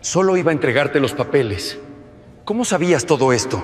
Solo iba a entregarte los papeles. ¿Cómo sabías todo esto?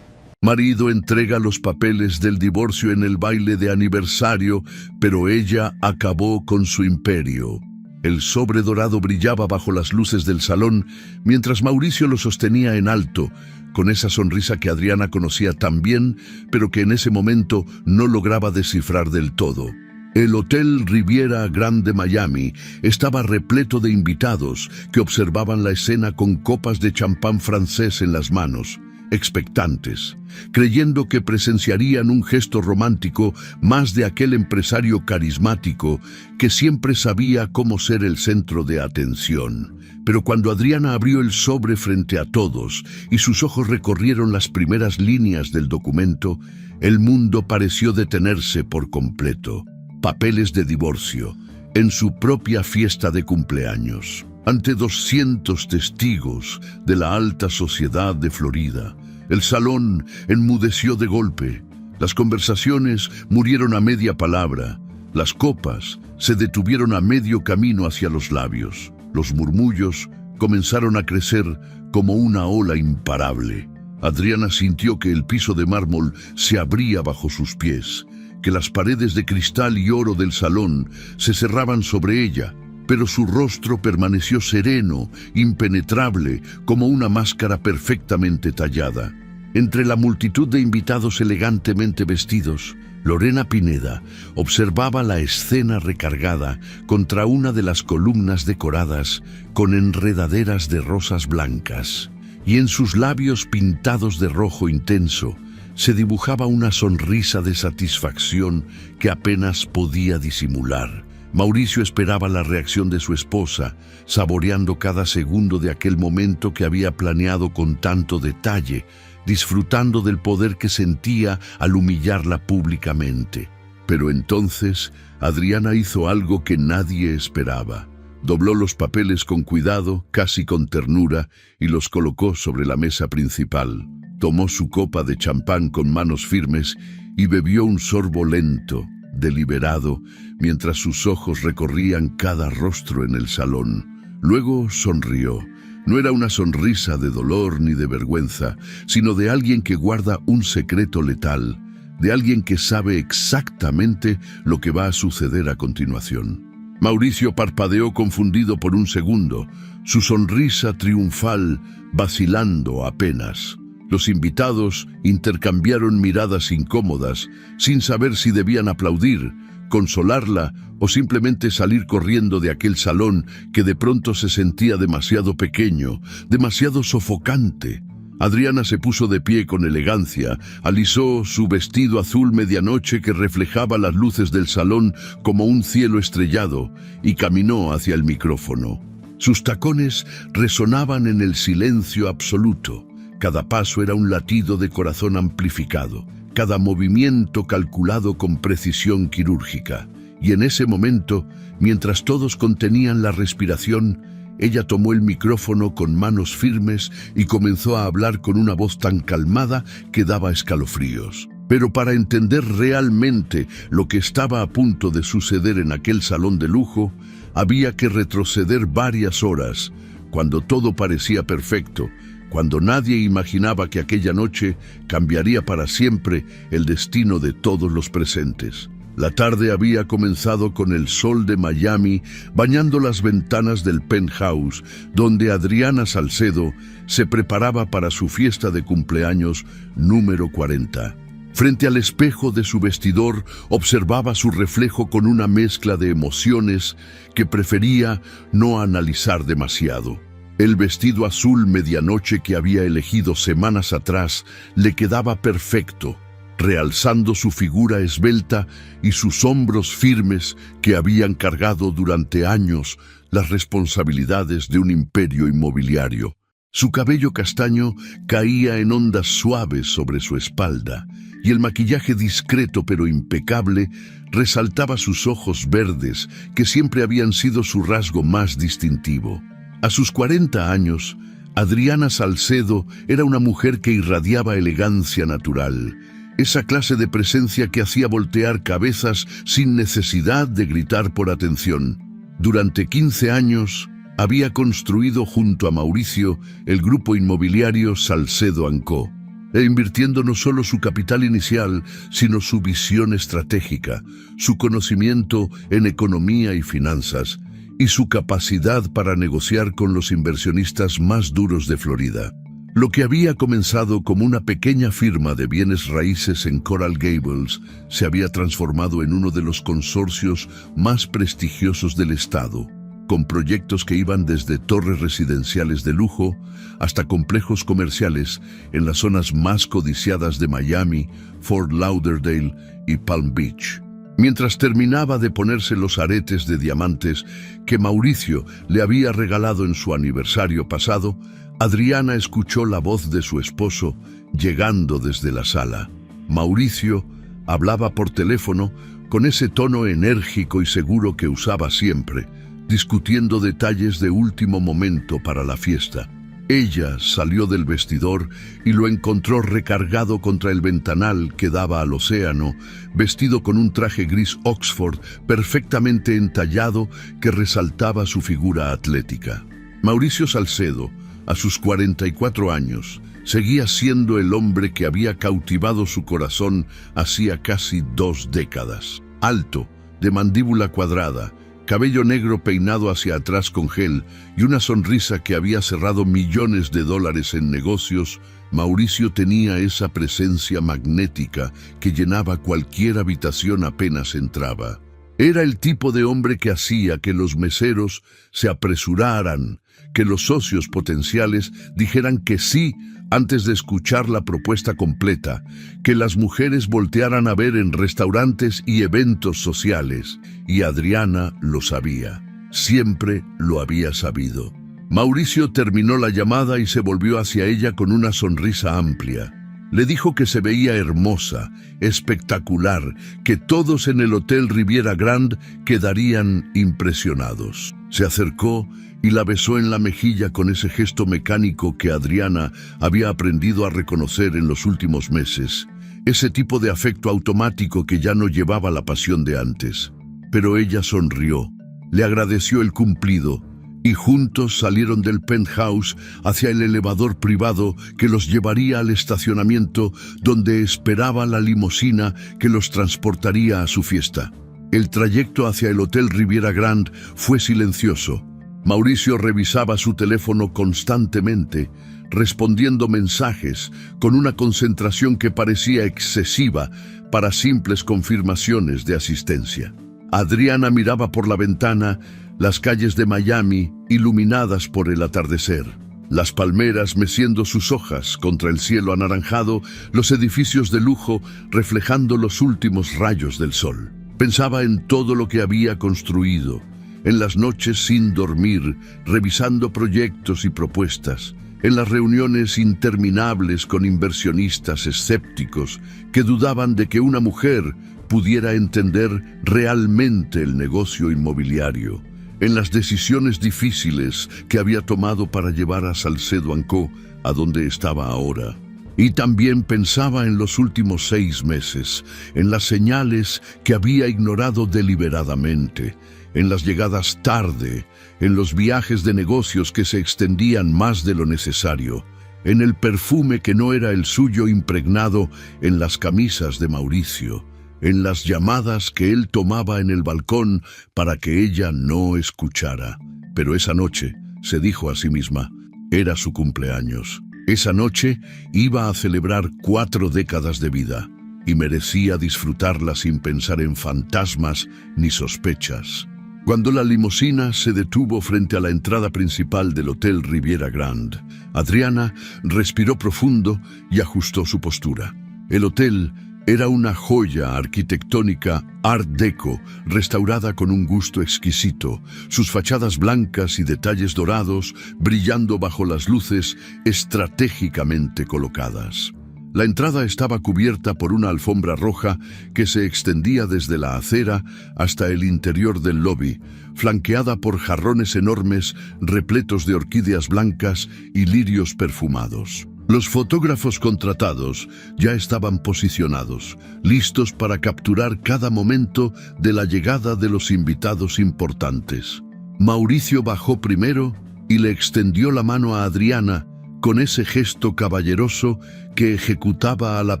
Marido entrega los papeles del divorcio en el baile de aniversario, pero ella acabó con su imperio. El sobre dorado brillaba bajo las luces del salón, mientras Mauricio lo sostenía en alto, con esa sonrisa que Adriana conocía tan bien, pero que en ese momento no lograba descifrar del todo. El Hotel Riviera Grande Miami estaba repleto de invitados que observaban la escena con copas de champán francés en las manos, expectantes, creyendo que presenciarían un gesto romántico más de aquel empresario carismático que siempre sabía cómo ser el centro de atención. Pero cuando Adriana abrió el sobre frente a todos y sus ojos recorrieron las primeras líneas del documento, el mundo pareció detenerse por completo. Papeles de divorcio, en su propia fiesta de cumpleaños, ante 200 testigos de la alta sociedad de Florida. El salón enmudeció de golpe, las conversaciones murieron a media palabra, las copas se detuvieron a medio camino hacia los labios, los murmullos comenzaron a crecer como una ola imparable. Adriana sintió que el piso de mármol se abría bajo sus pies, que las paredes de cristal y oro del salón se cerraban sobre ella, pero su rostro permaneció sereno, impenetrable, como una máscara perfectamente tallada. Entre la multitud de invitados elegantemente vestidos, Lorena Pineda observaba la escena recargada contra una de las columnas decoradas con enredaderas de rosas blancas, y en sus labios pintados de rojo intenso se dibujaba una sonrisa de satisfacción que apenas podía disimular. Mauricio esperaba la reacción de su esposa, saboreando cada segundo de aquel momento que había planeado con tanto detalle, disfrutando del poder que sentía al humillarla públicamente. Pero entonces, Adriana hizo algo que nadie esperaba. Dobló los papeles con cuidado, casi con ternura, y los colocó sobre la mesa principal. Tomó su copa de champán con manos firmes y bebió un sorbo lento, deliberado, mientras sus ojos recorrían cada rostro en el salón. Luego sonrió. No era una sonrisa de dolor ni de vergüenza, sino de alguien que guarda un secreto letal, de alguien que sabe exactamente lo que va a suceder a continuación. Mauricio parpadeó confundido por un segundo, su sonrisa triunfal vacilando apenas. Los invitados intercambiaron miradas incómodas, sin saber si debían aplaudir, consolarla o simplemente salir corriendo de aquel salón que de pronto se sentía demasiado pequeño, demasiado sofocante. Adriana se puso de pie con elegancia, alisó su vestido azul medianoche que reflejaba las luces del salón como un cielo estrellado y caminó hacia el micrófono. Sus tacones resonaban en el silencio absoluto. Cada paso era un latido de corazón amplificado, cada movimiento calculado con precisión quirúrgica. Y en ese momento, mientras todos contenían la respiración, ella tomó el micrófono con manos firmes y comenzó a hablar con una voz tan calmada que daba escalofríos. Pero para entender realmente lo que estaba a punto de suceder en aquel salón de lujo, había que retroceder varias horas, cuando todo parecía perfecto, cuando nadie imaginaba que aquella noche cambiaría para siempre el destino de todos los presentes. La tarde había comenzado con el sol de Miami bañando las ventanas del penthouse, donde Adriana Salcedo se preparaba para su fiesta de cumpleaños número 40. Frente al espejo de su vestidor observaba su reflejo con una mezcla de emociones que prefería no analizar demasiado. El vestido azul medianoche que había elegido semanas atrás le quedaba perfecto, realzando su figura esbelta y sus hombros firmes que habían cargado durante años las responsabilidades de un imperio inmobiliario. Su cabello castaño caía en ondas suaves sobre su espalda, y el maquillaje discreto pero impecable resaltaba sus ojos verdes, que siempre habían sido su rasgo más distintivo. A sus 40 años, Adriana Salcedo era una mujer que irradiaba elegancia natural, esa clase de presencia que hacía voltear cabezas sin necesidad de gritar por atención. Durante 15 años, había construido junto a Mauricio el grupo inmobiliario Salcedo & Co., e invirtiendo no solo su capital inicial, sino su visión estratégica, su conocimiento en economía y finanzas, y su capacidad para negociar con los inversionistas más duros de Florida. Lo que había comenzado como una pequeña firma de bienes raíces en Coral Gables se había transformado en uno de los consorcios más prestigiosos del estado, con proyectos que iban desde torres residenciales de lujo hasta complejos comerciales en las zonas más codiciadas de Miami, Fort Lauderdale y Palm Beach. Mientras terminaba de ponerse los aretes de diamantes que Mauricio le había regalado en su aniversario pasado, Adriana escuchó la voz de su esposo llegando desde la sala. Mauricio hablaba por teléfono con ese tono enérgico y seguro que usaba siempre, discutiendo detalles de último momento para la fiesta. Ella salió del vestidor y lo encontró recargado contra el ventanal que daba al océano, vestido con un traje gris Oxford perfectamente entallado que resaltaba su figura atlética. Mauricio Salcedo, a sus 44 años, seguía siendo el hombre que había cautivado su corazón hacía casi 2 décadas. Alto, de mandíbula cuadrada, cabello negro peinado hacia atrás con gel y una sonrisa que había cerrado millones de dólares en negocios, Mauricio tenía esa presencia magnética que llenaba cualquier habitación apenas entraba. Era el tipo de hombre que hacía que los meseros se apresuraran, que los socios potenciales dijeran que sí antes de escuchar la propuesta completa, que las mujeres voltearan a ver en restaurantes y eventos sociales. Y Adriana lo sabía. Siempre lo había sabido. Mauricio terminó la llamada y se volvió hacia ella con una sonrisa amplia. Le dijo que se veía hermosa, espectacular, que todos en el Hotel Riviera Grand quedarían impresionados. Se acercó y la besó en la mejilla con ese gesto mecánico que Adriana había aprendido a reconocer en los últimos meses. Ese tipo de afecto automático que ya no llevaba la pasión de antes. Pero ella sonrió, le agradeció el cumplido y juntos salieron del penthouse hacia el elevador privado que los llevaría al estacionamiento donde esperaba la limusina que los transportaría a su fiesta. El trayecto hacia el Hotel Riviera Grand fue silencioso. Mauricio revisaba su teléfono constantemente, respondiendo mensajes con una concentración que parecía excesiva para simples confirmaciones de asistencia. Adriana miraba por la ventana las calles de Miami iluminadas por el atardecer, las palmeras meciendo sus hojas contra el cielo anaranjado, los edificios de lujo reflejando los últimos rayos del sol. Pensaba en todo lo que había construido, en las noches sin dormir, revisando proyectos y propuestas, en las reuniones interminables con inversionistas escépticos que dudaban de que una mujer pudiera entender realmente el negocio inmobiliario, en las decisiones difíciles que había tomado para llevar a Salcedo & Co. a donde estaba ahora. Y también pensaba en los últimos 6 meses, en las señales que había ignorado deliberadamente, en las llegadas tarde, en los viajes de negocios que se extendían más de lo necesario, en el perfume que no era el suyo impregnado en las camisas de Mauricio, en las llamadas que él tomaba en el balcón para que ella no escuchara. Pero esa noche, se dijo a sí misma, era su cumpleaños. Esa noche iba a celebrar 4 décadas de vida y merecía disfrutarla sin pensar en fantasmas ni sospechas. Cuando la limusina se detuvo frente a la entrada principal del Hotel Riviera Grand, Adriana respiró profundo y ajustó su postura. El hotel era una joya arquitectónica Art Deco, restaurada con un gusto exquisito, sus fachadas blancas y detalles dorados brillando bajo las luces estratégicamente colocadas. La entrada estaba cubierta por una alfombra roja que se extendía desde la acera hasta el interior del lobby, flanqueada por jarrones enormes repletos de orquídeas blancas y lirios perfumados. Los fotógrafos contratados ya estaban posicionados, listos para capturar cada momento de la llegada de los invitados importantes. Mauricio bajó primero y le extendió la mano a Adriana con ese gesto caballeroso que ejecutaba a la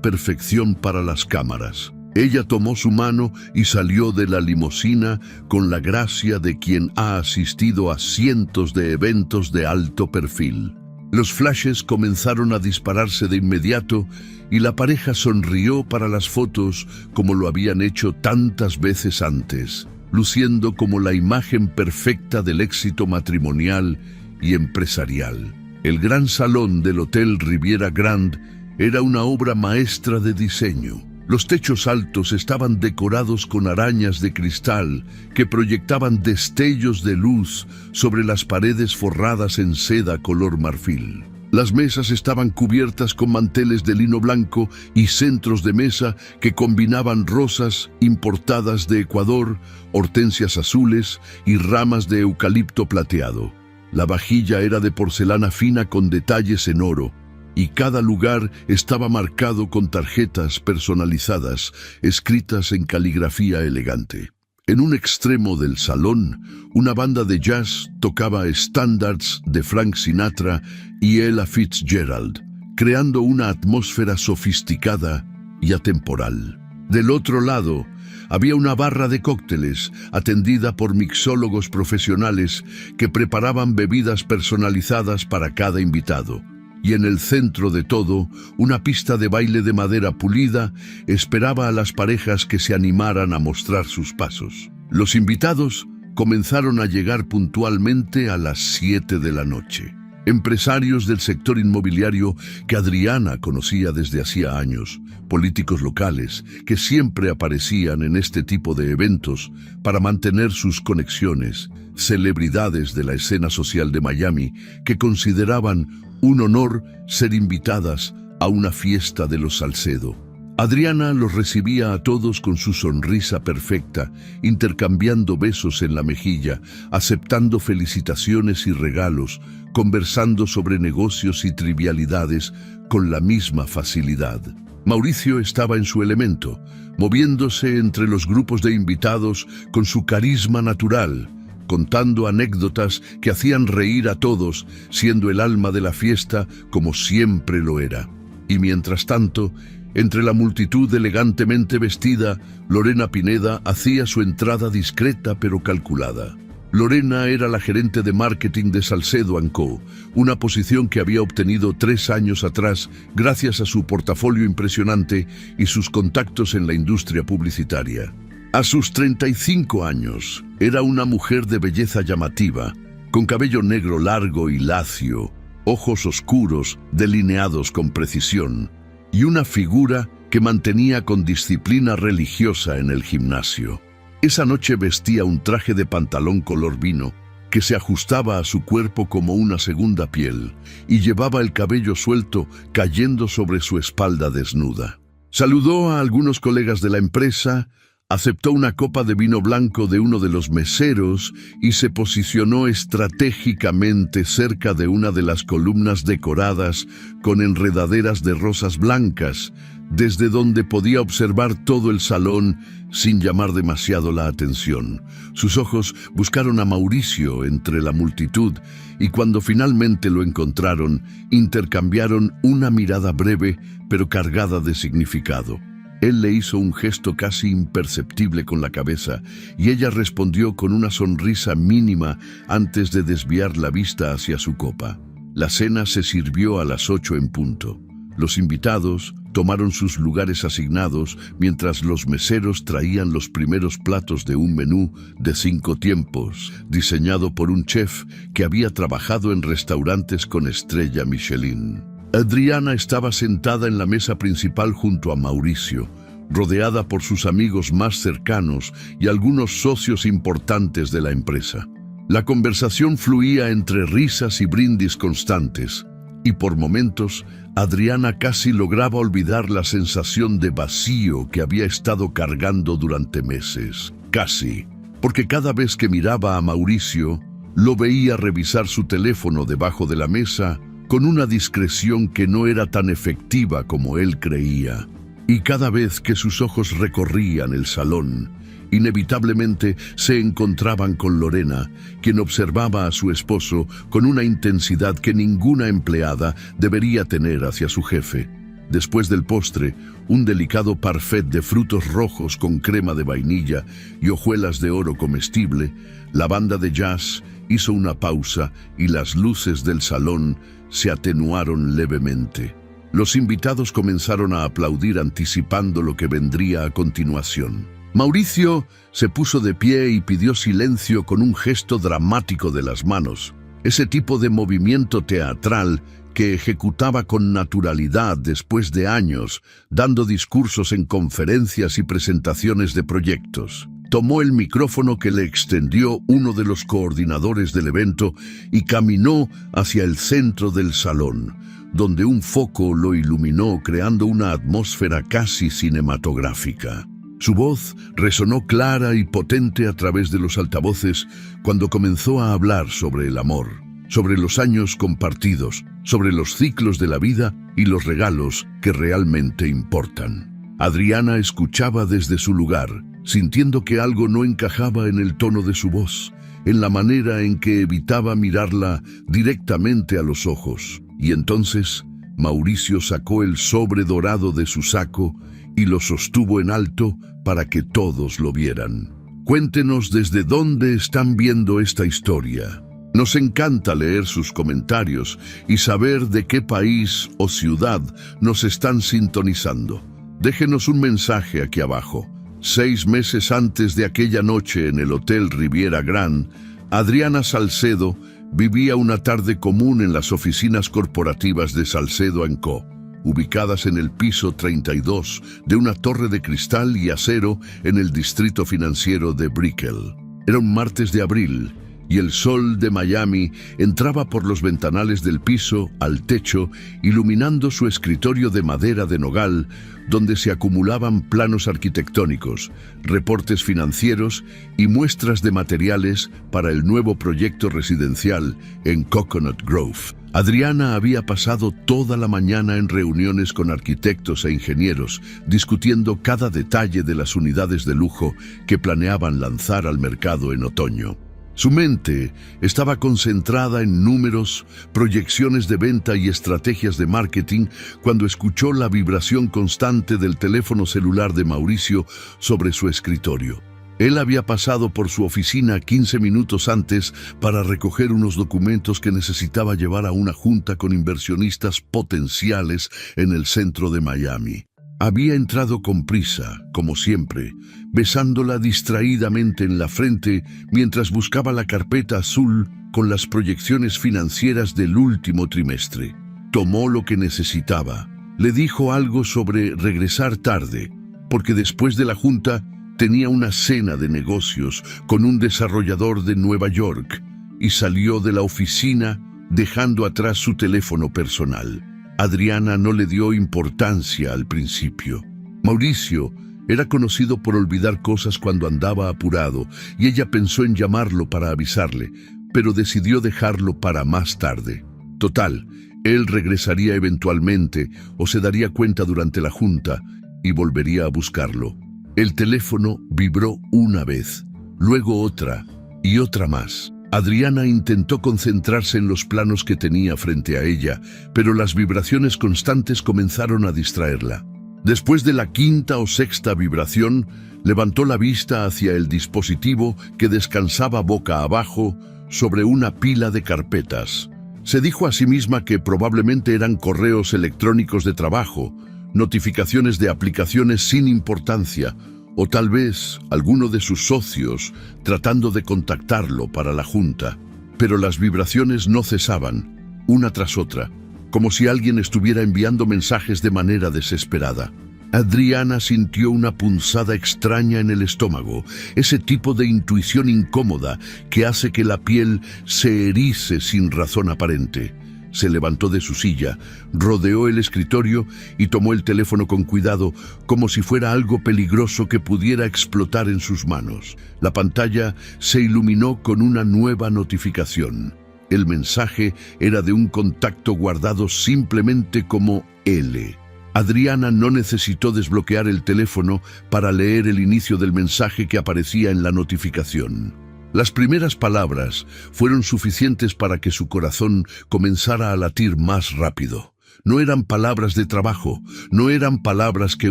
perfección para las cámaras. Ella tomó su mano y salió de la limusina con la gracia de quien ha asistido a cientos de eventos de alto perfil. Los flashes comenzaron a dispararse de inmediato y la pareja sonrió para las fotos como lo habían hecho tantas veces antes, luciendo como la imagen perfecta del éxito matrimonial y empresarial. El gran salón del Hotel Riviera Grand era una obra maestra de diseño. Los techos altos estaban decorados con arañas de cristal que proyectaban destellos de luz sobre las paredes forradas en seda color marfil. Las mesas estaban cubiertas con manteles de lino blanco y centros de mesa que combinaban rosas importadas de Ecuador, hortensias azules y ramas de eucalipto plateado. La vajilla era de porcelana fina con detalles en oro, y cada lugar estaba marcado con tarjetas personalizadas, escritas en caligrafía elegante. En un extremo del salón, una banda de jazz tocaba Standards de Frank Sinatra y Ella Fitzgerald, creando una atmósfera sofisticada y atemporal. Del otro lado, había una barra de cócteles atendida por mixólogos profesionales que preparaban bebidas personalizadas para cada invitado. Y en el centro de todo, una pista de baile de madera pulida esperaba a las parejas que se animaran a mostrar sus pasos. Los invitados comenzaron a llegar puntualmente a las 7 de la noche. Empresarios del sector inmobiliario que Adriana conocía desde hacía años, políticos locales que siempre aparecían en este tipo de eventos para mantener sus conexiones, celebridades de la escena social de Miami que consideraban un honor ser invitadas a una fiesta de los Salcedo. Adriana los recibía a todos con su sonrisa perfecta, intercambiando besos en la mejilla, aceptando felicitaciones y regalos, conversando sobre negocios y trivialidades con la misma facilidad. Mauricio estaba en su elemento, moviéndose entre los grupos de invitados con su carisma natural, contando anécdotas que hacían reír a todos, siendo el alma de la fiesta como siempre lo era. Y mientras tanto, entre la multitud elegantemente vestida, Lorena Pineda hacía su entrada discreta pero calculada. Lorena era la gerente de marketing de Salcedo & Co., una posición que había obtenido 3 años atrás gracias a su portafolio impresionante y sus contactos en la industria publicitaria. A sus 35 años, era una mujer de belleza llamativa, con cabello negro largo y lacio, ojos oscuros delineados con precisión, y una figura que mantenía con disciplina religiosa en el gimnasio. Esa noche vestía un traje de pantalón color vino que se ajustaba a su cuerpo como una segunda piel y llevaba el cabello suelto cayendo sobre su espalda desnuda. Saludó a algunos colegas de la empresa, aceptó una copa de vino blanco de uno de los meseros y se posicionó estratégicamente cerca de una de las columnas decoradas con enredaderas de rosas blancas, desde donde podía observar todo el salón sin llamar demasiado la atención. Sus ojos buscaron a Mauricio entre la multitud y cuando finalmente lo encontraron, intercambiaron una mirada breve pero cargada de significado. Él le hizo un gesto casi imperceptible con la cabeza y ella respondió con una sonrisa mínima antes de desviar la vista hacia su copa. La cena se sirvió a las 8 en punto. Los invitados tomaron sus lugares asignados mientras los meseros traían los primeros platos de un menú de 5 tiempos, diseñado por un chef que había trabajado en restaurantes con estrella Michelin. Adriana estaba sentada en la mesa principal junto a Mauricio, rodeada por sus amigos más cercanos y algunos socios importantes de la empresa. La conversación fluía entre risas y brindis constantes, y por momentos Adriana casi lograba olvidar la sensación de vacío que había estado cargando durante meses. Casi, porque cada vez que miraba a Mauricio, lo veía revisar su teléfono debajo de la mesa con una discreción que no era tan efectiva como él creía. Y cada vez que sus ojos recorrían el salón, Inevitablemente se encontraban con Lorena, quien observaba a su esposo con una intensidad que ninguna empleada debería tener hacia su jefe. Después del postre, un delicado parfait de frutos rojos con crema de vainilla y hojuelas de oro comestible, la banda de jazz hizo una pausa y las luces del salón se atenuaron levemente. Los invitados comenzaron a aplaudir anticipando lo que vendría a continuación. Mauricio se puso de pie y pidió silencio con un gesto dramático de las manos, ese tipo de movimiento teatral que ejecutaba con naturalidad después de años, dando discursos en conferencias y presentaciones de proyectos. Tomó el micrófono que le extendió uno de los coordinadores del evento y caminó hacia el centro del salón, donde un foco lo iluminó creando una atmósfera casi cinematográfica. Su voz resonó clara y potente a través de los altavoces cuando comenzó a hablar sobre el amor, sobre los años compartidos, sobre los ciclos de la vida y los regalos que realmente importan. Adriana escuchaba desde su lugar, sintiendo que algo no encajaba en el tono de su voz, en la manera en que evitaba mirarla directamente a los ojos. Y entonces Mauricio sacó el sobre dorado de su saco y lo sostuvo en alto para que todos lo vieran. Cuéntenos desde dónde están viendo esta historia. Nos encanta leer sus comentarios y saber de qué país o ciudad nos están sintonizando. Déjenos un mensaje aquí abajo. 6 meses antes de aquella noche en el Hotel Riviera Grand, Adriana Salcedo vivía una tarde común en las oficinas corporativas de Salcedo & Co., ubicadas en el piso 32 de una torre de cristal y acero en el distrito financiero de Brickell. Era un martes de abril y el sol de Miami entraba por los ventanales del piso al techo, iluminando su escritorio de madera de nogal, donde se acumulaban planos arquitectónicos, reportes financieros y muestras de materiales para el nuevo proyecto residencial en Coconut Grove. Adriana había pasado toda la mañana en reuniones con arquitectos e ingenieros, discutiendo cada detalle de las unidades de lujo que planeaban lanzar al mercado en otoño. Su mente estaba concentrada en números, proyecciones de venta y estrategias de marketing cuando escuchó la vibración constante del teléfono celular de Mauricio sobre su escritorio. Él había pasado por su oficina 15 minutos antes para recoger unos documentos que necesitaba llevar a una junta con inversionistas potenciales en el centro de Miami. Había entrado con prisa, como siempre, besándola distraídamente en la frente mientras buscaba la carpeta azul con las proyecciones financieras del último trimestre. Tomó lo que necesitaba. Le dijo algo sobre regresar tarde, porque después de la junta tenía una cena de negocios con un desarrollador de Nueva York y salió de la oficina dejando atrás su teléfono personal. Adriana no le dio importancia al principio. Mauricio era conocido por olvidar cosas cuando andaba apurado y ella pensó en llamarlo para avisarle, pero decidió dejarlo para más tarde. Total, él regresaría eventualmente o se daría cuenta durante la junta y volvería a buscarlo. El teléfono vibró una vez, luego otra y otra más. Adriana intentó concentrarse en los planos que tenía frente a ella, pero las vibraciones constantes comenzaron a distraerla. Después de la quinta o sexta vibración, levantó la vista hacia el dispositivo que descansaba boca abajo sobre una pila de carpetas. Se dijo a sí misma que probablemente eran correos electrónicos de trabajo, notificaciones de aplicaciones sin importancia, o tal vez alguno de sus socios tratando de contactarlo para la junta. Pero las vibraciones no cesaban, una tras otra, como si alguien estuviera enviando mensajes de manera desesperada. Adriana sintió una punzada extraña en el estómago, ese tipo de intuición incómoda que hace que la piel se erice sin razón aparente. Se levantó de su silla, rodeó el escritorio y tomó el teléfono con cuidado, como si fuera algo peligroso que pudiera explotar en sus manos. La pantalla se iluminó con una nueva notificación. El mensaje era de un contacto guardado simplemente como L. Adriana no necesitó desbloquear el teléfono para leer el inicio del mensaje que aparecía en la notificación. Las primeras palabras fueron suficientes para que su corazón comenzara a latir más rápido. No eran palabras de trabajo, no eran palabras que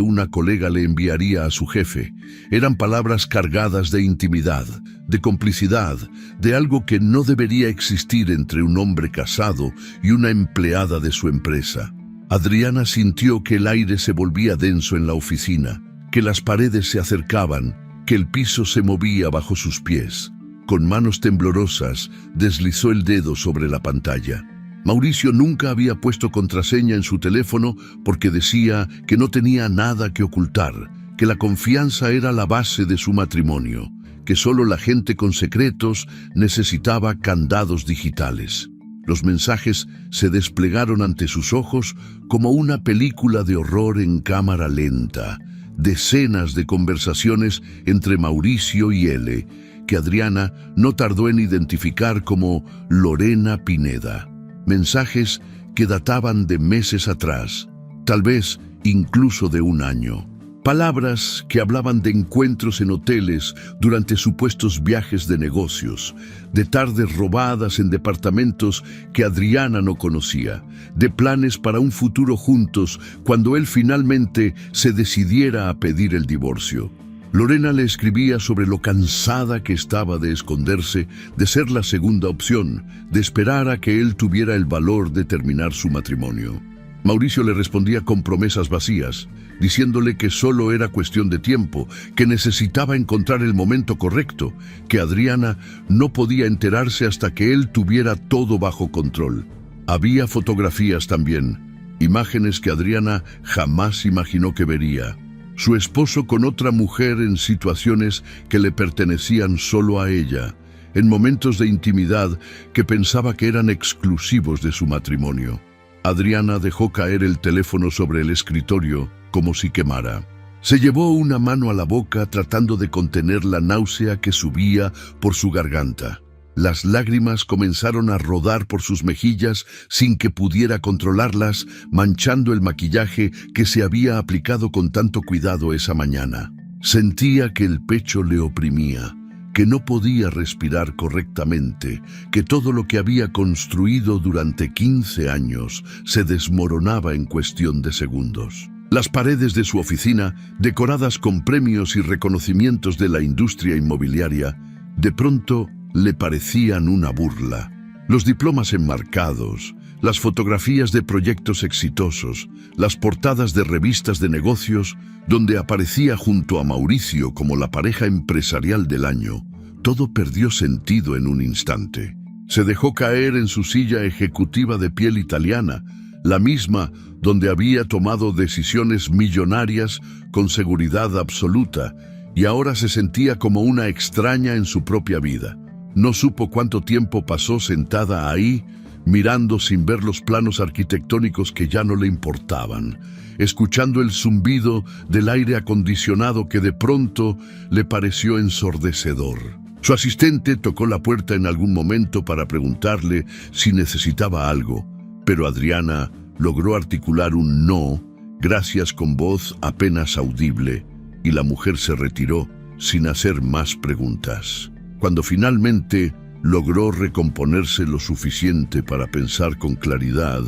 una colega le enviaría a su jefe. Eran palabras cargadas de intimidad, de complicidad, de algo que no debería existir entre un hombre casado y una empleada de su empresa. Adriana sintió que el aire se volvía denso en la oficina, que las paredes se acercaban, que el piso se movía bajo sus pies. Con manos temblorosas, deslizó el dedo sobre la pantalla. Mauricio nunca había puesto contraseña en su teléfono porque decía que no tenía nada que ocultar, que la confianza era la base de su matrimonio, que solo la gente con secretos necesitaba candados digitales. Los mensajes se desplegaron ante sus ojos como una película de horror en cámara lenta. Decenas de conversaciones entre Mauricio y L, que Adriana no tardó en identificar como Lorena Pineda. Mensajes que databan de meses atrás, tal vez incluso de un año. Palabras que hablaban de encuentros en hoteles durante supuestos viajes de negocios, de tardes robadas en departamentos que Adriana no conocía, de planes para un futuro juntos cuando él finalmente se decidiera a pedir el divorcio. Lorena le escribía sobre lo cansada que estaba de esconderse, de ser la segunda opción, de esperar a que él tuviera el valor de terminar su matrimonio. Mauricio le respondía con promesas vacías, diciéndole que solo era cuestión de tiempo, que necesitaba encontrar el momento correcto, que Adriana no podía enterarse hasta que él tuviera todo bajo control. Había fotografías también, imágenes que Adriana jamás imaginó que vería. Su esposo con otra mujer en situaciones que le pertenecían solo a ella, en momentos de intimidad que pensaba que eran exclusivos de su matrimonio. Adriana dejó caer el teléfono sobre el escritorio como si quemara. Se llevó una mano a la boca tratando de contener la náusea que subía por su garganta. Las lágrimas comenzaron a rodar por sus mejillas sin que pudiera controlarlas, manchando el maquillaje que se había aplicado con tanto cuidado esa mañana. Sentía que el pecho le oprimía, que no podía respirar correctamente, que todo lo que había construido durante 15 años se desmoronaba en cuestión de segundos. Las paredes de su oficina, decoradas con premios y reconocimientos de la industria inmobiliaria, de pronto le parecían una burla. Los diplomas enmarcados, las fotografías de proyectos exitosos, las portadas de revistas de negocios, donde aparecía junto a Mauricio como la pareja empresarial del año, todo perdió sentido en un instante. Se dejó caer en su silla ejecutiva de piel italiana, la misma donde había tomado decisiones millonarias con seguridad absoluta, y ahora se sentía como una extraña en su propia vida. No supo cuánto tiempo pasó sentada ahí, mirando sin ver los planos arquitectónicos que ya no le importaban, escuchando el zumbido del aire acondicionado que de pronto le pareció ensordecedor. Su asistente tocó la puerta en algún momento para preguntarle si necesitaba algo, pero Adriana logró articular un no, gracias con voz apenas audible, y la mujer se retiró sin hacer más preguntas. Cuando finalmente logró recomponerse lo suficiente para pensar con claridad,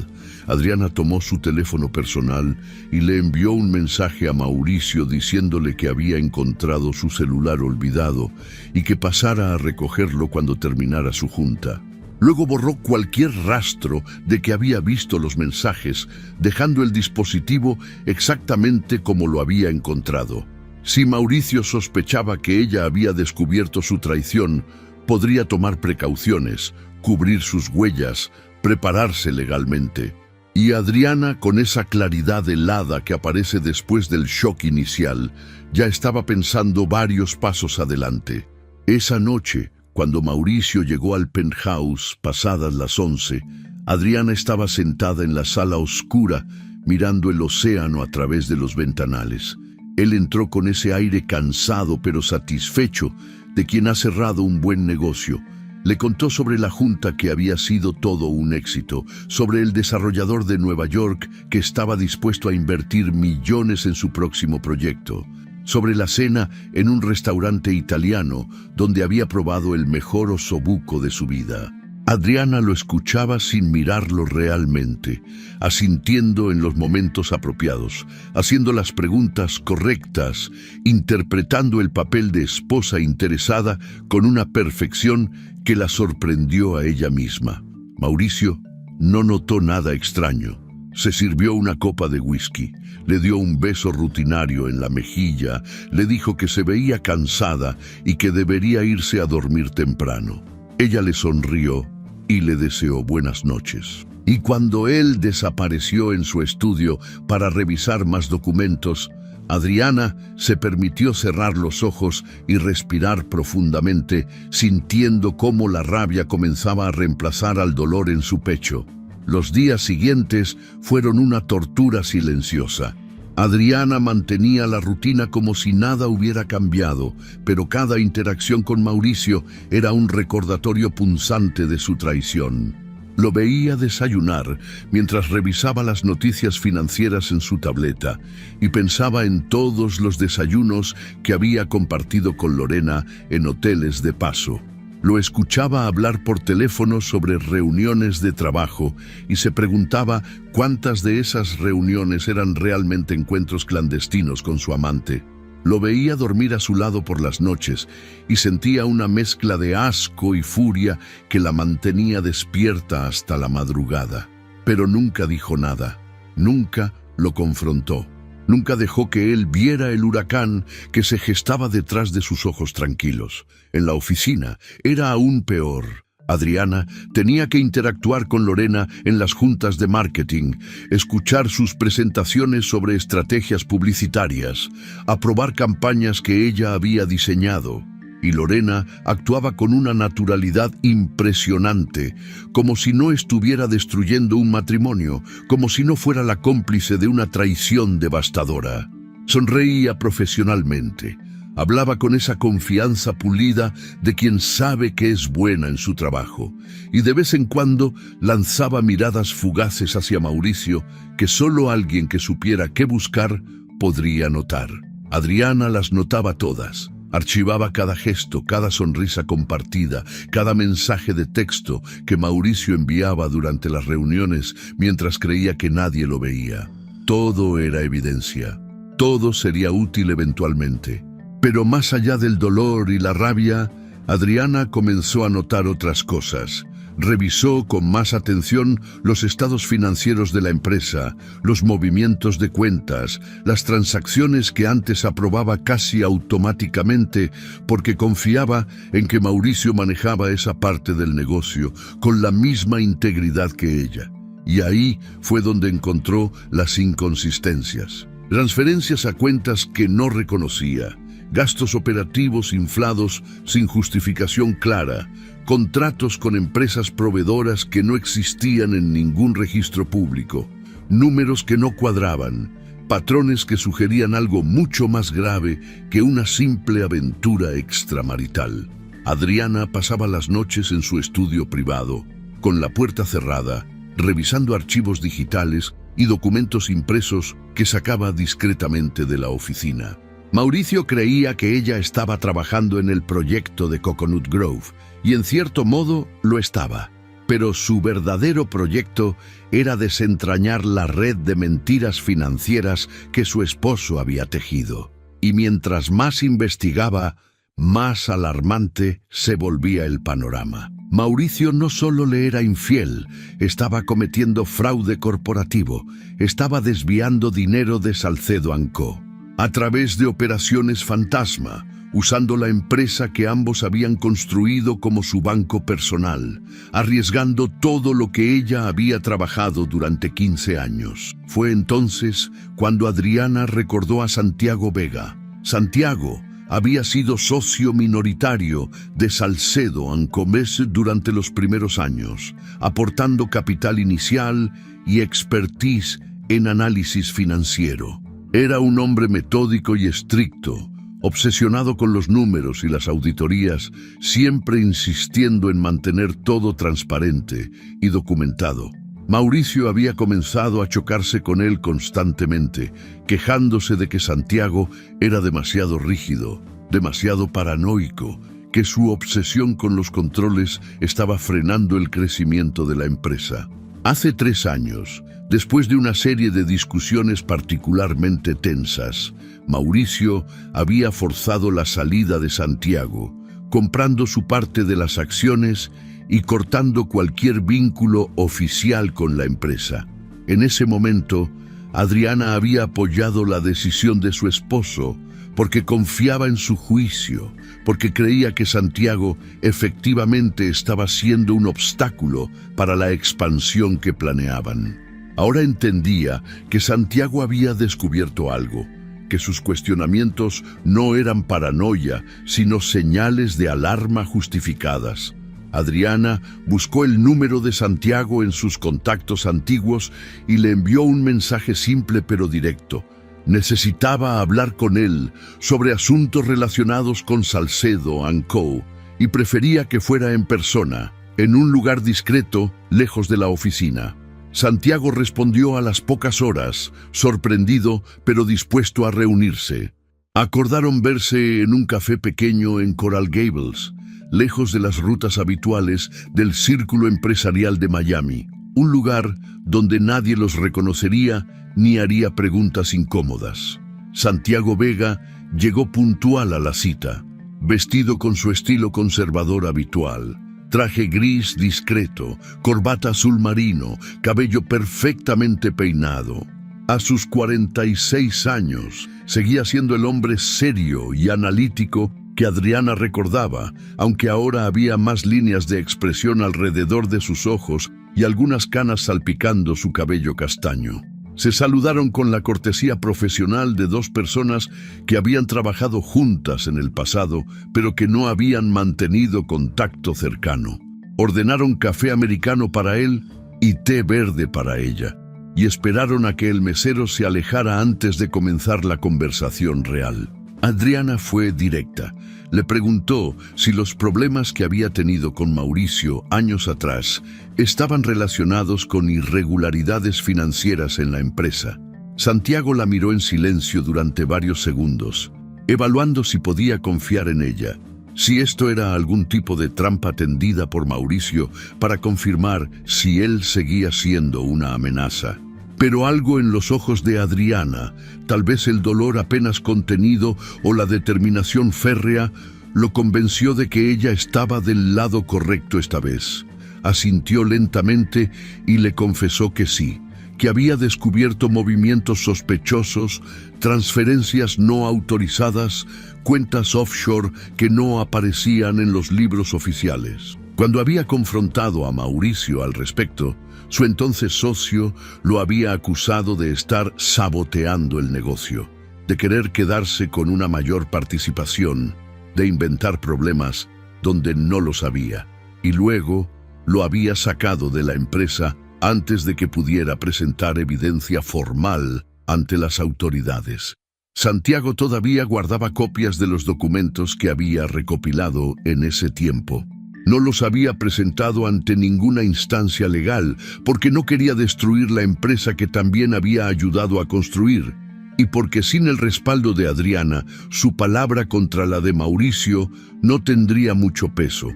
Adriana tomó su teléfono personal y le envió un mensaje a Mauricio diciéndole que había encontrado su celular olvidado y que pasara a recogerlo cuando terminara su junta. Luego borró cualquier rastro de que había visto los mensajes, dejando el dispositivo exactamente como lo había encontrado. Si Mauricio sospechaba que ella había descubierto su traición, podría tomar precauciones, cubrir sus huellas, prepararse legalmente. Y Adriana, con esa claridad helada que aparece después del shock inicial, ya estaba pensando varios pasos adelante. Esa noche, cuando Mauricio llegó al penthouse pasadas las 11, Adriana estaba sentada en la sala oscura, mirando el océano a través de los ventanales. Él entró con ese aire cansado pero satisfecho de quien ha cerrado un buen negocio. Le contó sobre la junta que había sido todo un éxito, sobre el desarrollador de Nueva York que estaba dispuesto a invertir millones en su próximo proyecto, sobre la cena en un restaurante italiano donde había probado el mejor osobuco de su vida. Adriana lo escuchaba sin mirarlo realmente, asintiendo en los momentos apropiados, haciendo las preguntas correctas, interpretando el papel de esposa interesada con una perfección que la sorprendió a ella misma. Mauricio no notó nada extraño. Se sirvió una copa de whisky, le dio un beso rutinario en la mejilla, le dijo que se veía cansada y que debería irse a dormir temprano. Ella le sonrió y le deseó buenas noches. Y cuando él desapareció en su estudio para revisar más documentos, Adriana se permitió cerrar los ojos y respirar profundamente, sintiendo cómo la rabia comenzaba a reemplazar al dolor en su pecho. Los días siguientes fueron una tortura silenciosa. Adriana mantenía la rutina como si nada hubiera cambiado, pero cada interacción con Mauricio era un recordatorio punzante de su traición. Lo veía desayunar mientras revisaba las noticias financieras en su tableta y pensaba en todos los desayunos que había compartido con Lorena en hoteles de paso. Lo escuchaba hablar por teléfono sobre reuniones de trabajo y se preguntaba cuántas de esas reuniones eran realmente encuentros clandestinos con su amante. Lo veía dormir a su lado por las noches y sentía una mezcla de asco y furia que la mantenía despierta hasta la madrugada. Pero nunca dijo nada, nunca lo confrontó. Nunca dejó que él viera el huracán que se gestaba detrás de sus ojos tranquilos. En la oficina era aún peor. Adriana tenía que interactuar con Lorena en las juntas de marketing, escuchar sus presentaciones sobre estrategias publicitarias, aprobar campañas que ella había diseñado. Y Lorena actuaba con una naturalidad impresionante, como si no estuviera destruyendo un matrimonio, como si no fuera la cómplice de una traición devastadora. Sonreía profesionalmente, hablaba con esa confianza pulida de quien sabe que es buena en su trabajo, y de vez en cuando lanzaba miradas fugaces hacia Mauricio que solo alguien que supiera qué buscar podría notar. Adriana las notaba todas. Archivaba cada gesto, cada sonrisa compartida, cada mensaje de texto que Mauricio enviaba durante las reuniones mientras creía que nadie lo veía. Todo era evidencia. Todo sería útil eventualmente. Pero más allá del dolor y la rabia, Adriana comenzó a notar otras cosas. Revisó con más atención los estados financieros de la empresa, los movimientos de cuentas, las transacciones que antes aprobaba casi automáticamente porque confiaba en que Mauricio manejaba esa parte del negocio con la misma integridad que ella. Y ahí fue donde encontró las inconsistencias. Transferencias a cuentas que no reconocía, gastos operativos inflados sin justificación clara, contratos con empresas proveedoras que no existían en ningún registro público, números que no cuadraban, patrones que sugerían algo mucho más grave que una simple aventura extramarital. Adriana pasaba las noches en su estudio privado, con la puerta cerrada, revisando archivos digitales y documentos impresos que sacaba discretamente de la oficina. Mauricio creía que ella estaba trabajando en el proyecto de Coconut Grove, y en cierto modo lo estaba. Pero su verdadero proyecto era desentrañar la red de mentiras financieras que su esposo había tejido. Y mientras más investigaba, más alarmante se volvía el panorama. Mauricio no solo le era infiel, estaba cometiendo fraude corporativo, estaba desviando dinero de Salcedo & Co. a través de operaciones fantasma, usando la empresa que ambos habían construido como su banco personal, arriesgando todo lo que ella había trabajado durante 15 años. Fue entonces cuando Adriana recordó a Santiago Vega. Santiago había sido socio minoritario de Salcedo & Co. durante los primeros años, aportando capital inicial y expertise en análisis financiero. Era un hombre metódico y estricto, obsesionado con los números y las auditorías, siempre insistiendo en mantener todo transparente y documentado. Mauricio había comenzado a chocarse con él constantemente, quejándose de que Santiago era demasiado rígido, demasiado paranoico, que su obsesión con los controles estaba frenando el crecimiento de la empresa. Hace 3 años, después de una serie de discusiones particularmente tensas, Mauricio había forzado la salida de Santiago, comprando su parte de las acciones y cortando cualquier vínculo oficial con la empresa. En ese momento, Adriana había apoyado la decisión de su esposo porque confiaba en su juicio, porque creía que Santiago efectivamente estaba siendo un obstáculo para la expansión que planeaban. Ahora entendía que Santiago había descubierto algo, que sus cuestionamientos no eran paranoia, sino señales de alarma justificadas. Adriana buscó el número de Santiago en sus contactos antiguos y le envió un mensaje simple pero directo. Necesitaba hablar con él sobre asuntos relacionados con Salcedo & Co. y prefería que fuera en persona, en un lugar discreto, lejos de la oficina. Santiago respondió a las pocas horas, sorprendido pero dispuesto a reunirse. Acordaron verse en un café pequeño en Coral Gables, lejos de las rutas habituales del círculo empresarial de Miami, un lugar donde nadie los reconocería ni haría preguntas incómodas. Santiago Vega llegó puntual a la cita, vestido con su estilo conservador habitual. Traje gris discreto, corbata azul marino, cabello perfectamente peinado. A sus 46 años, seguía siendo el hombre serio y analítico que Adriana recordaba, aunque ahora había más líneas de expresión alrededor de sus ojos y algunas canas salpicando su cabello castaño. Se saludaron con la cortesía profesional de 2 personas que habían trabajado juntas en el pasado, pero que no habían mantenido contacto cercano. Ordenaron café americano para él y té verde para ella, y esperaron a que el mesero se alejara antes de comenzar la conversación real. Adriana fue directa. Le preguntó si los problemas que había tenido con Mauricio años atrás estaban relacionados con irregularidades financieras en la empresa. Santiago la miró en silencio durante varios segundos, evaluando si podía confiar en ella, si esto era algún tipo de trampa tendida por Mauricio para confirmar si él seguía siendo una amenaza. Pero algo en los ojos de Adriana, tal vez el dolor apenas contenido o la determinación férrea, lo convenció de que ella estaba del lado correcto esta vez. Asintió lentamente y le confesó que sí, que había descubierto movimientos sospechosos, transferencias no autorizadas, cuentas offshore que no aparecían en los libros oficiales. Cuando había confrontado a Mauricio al respecto, su entonces socio lo había acusado de estar saboteando el negocio, de querer quedarse con una mayor participación, de inventar problemas donde no los había, y luego lo había sacado de la empresa antes de que pudiera presentar evidencia formal ante las autoridades. Santiago todavía guardaba copias de los documentos que había recopilado en ese tiempo. No los había presentado ante ninguna instancia legal porque no quería destruir la empresa que también había ayudado a construir, y porque sin el respaldo de Adriana, su palabra contra la de Mauricio no tendría mucho peso.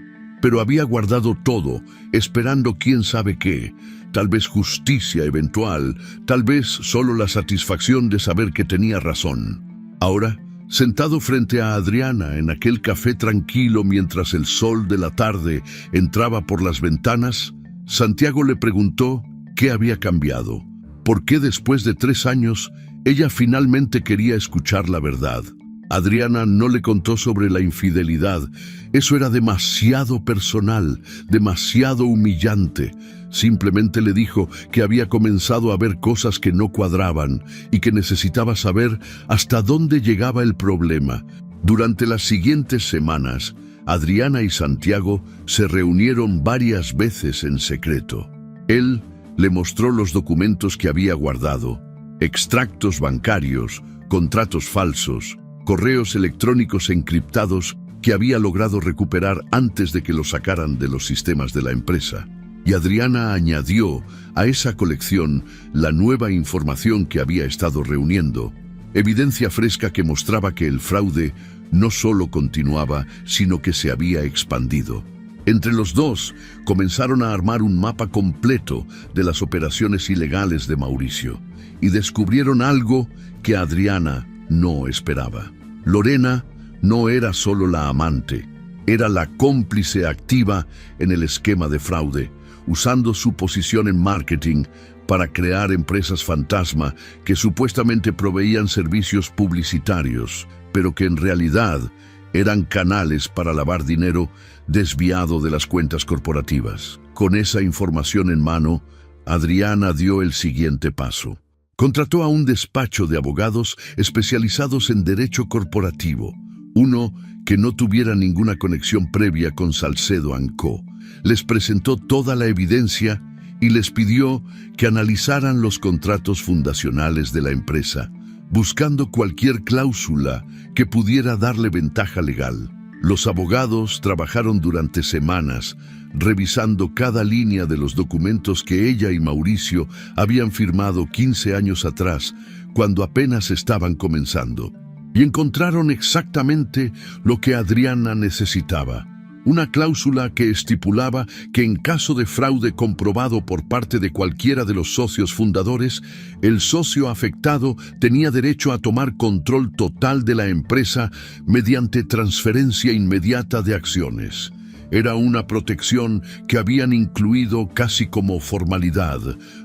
Pero había guardado todo, esperando quién sabe qué, tal vez justicia eventual, tal vez solo la satisfacción de saber que tenía razón. Ahora, sentado frente a Adriana en aquel café tranquilo mientras el sol de la tarde entraba por las ventanas, Santiago le preguntó qué había cambiado, por qué después de 3 años ella finalmente quería escuchar la verdad. Adriana no le contó sobre la infidelidad. Eso era demasiado personal, demasiado humillante. Simplemente le dijo que había comenzado a ver cosas que no cuadraban y que necesitaba saber hasta dónde llegaba el problema. Durante las siguientes semanas, Adriana y Santiago se reunieron varias veces en secreto. Él le mostró los documentos que había guardado, extractos bancarios, contratos falsos, correos electrónicos encriptados que había logrado recuperar antes de que los sacaran de los sistemas de la empresa. Y Adriana añadió a esa colección la nueva información que había estado reuniendo, evidencia fresca que mostraba que el fraude no solo continuaba, sino que se había expandido. Entre los dos comenzaron a armar un mapa completo de las operaciones ilegales de Mauricio y descubrieron algo que Adriana no esperaba. Lorena no era solo la amante, era la cómplice activa en el esquema de fraude, usando su posición en marketing para crear empresas fantasma que supuestamente proveían servicios publicitarios, pero que en realidad eran canales para lavar dinero desviado de las cuentas corporativas. Con esa información en mano, Adriana dio el siguiente paso. Contrató a un despacho de abogados especializados en derecho corporativo, uno que no tuviera ninguna conexión previa con Salcedo & Co. Les presentó toda la evidencia y les pidió que analizaran los contratos fundacionales de la empresa, buscando cualquier cláusula que pudiera darle ventaja legal. Los abogados trabajaron durante semanas, revisando cada línea de los documentos que ella y Mauricio habían firmado 15 años atrás, cuando apenas estaban comenzando, y encontraron exactamente lo que Adriana necesitaba. Una cláusula que estipulaba que en caso de fraude comprobado por parte de cualquiera de los socios fundadores, el socio afectado tenía derecho a tomar control total de la empresa mediante transferencia inmediata de acciones. Era una protección que habían incluido casi como formalidad,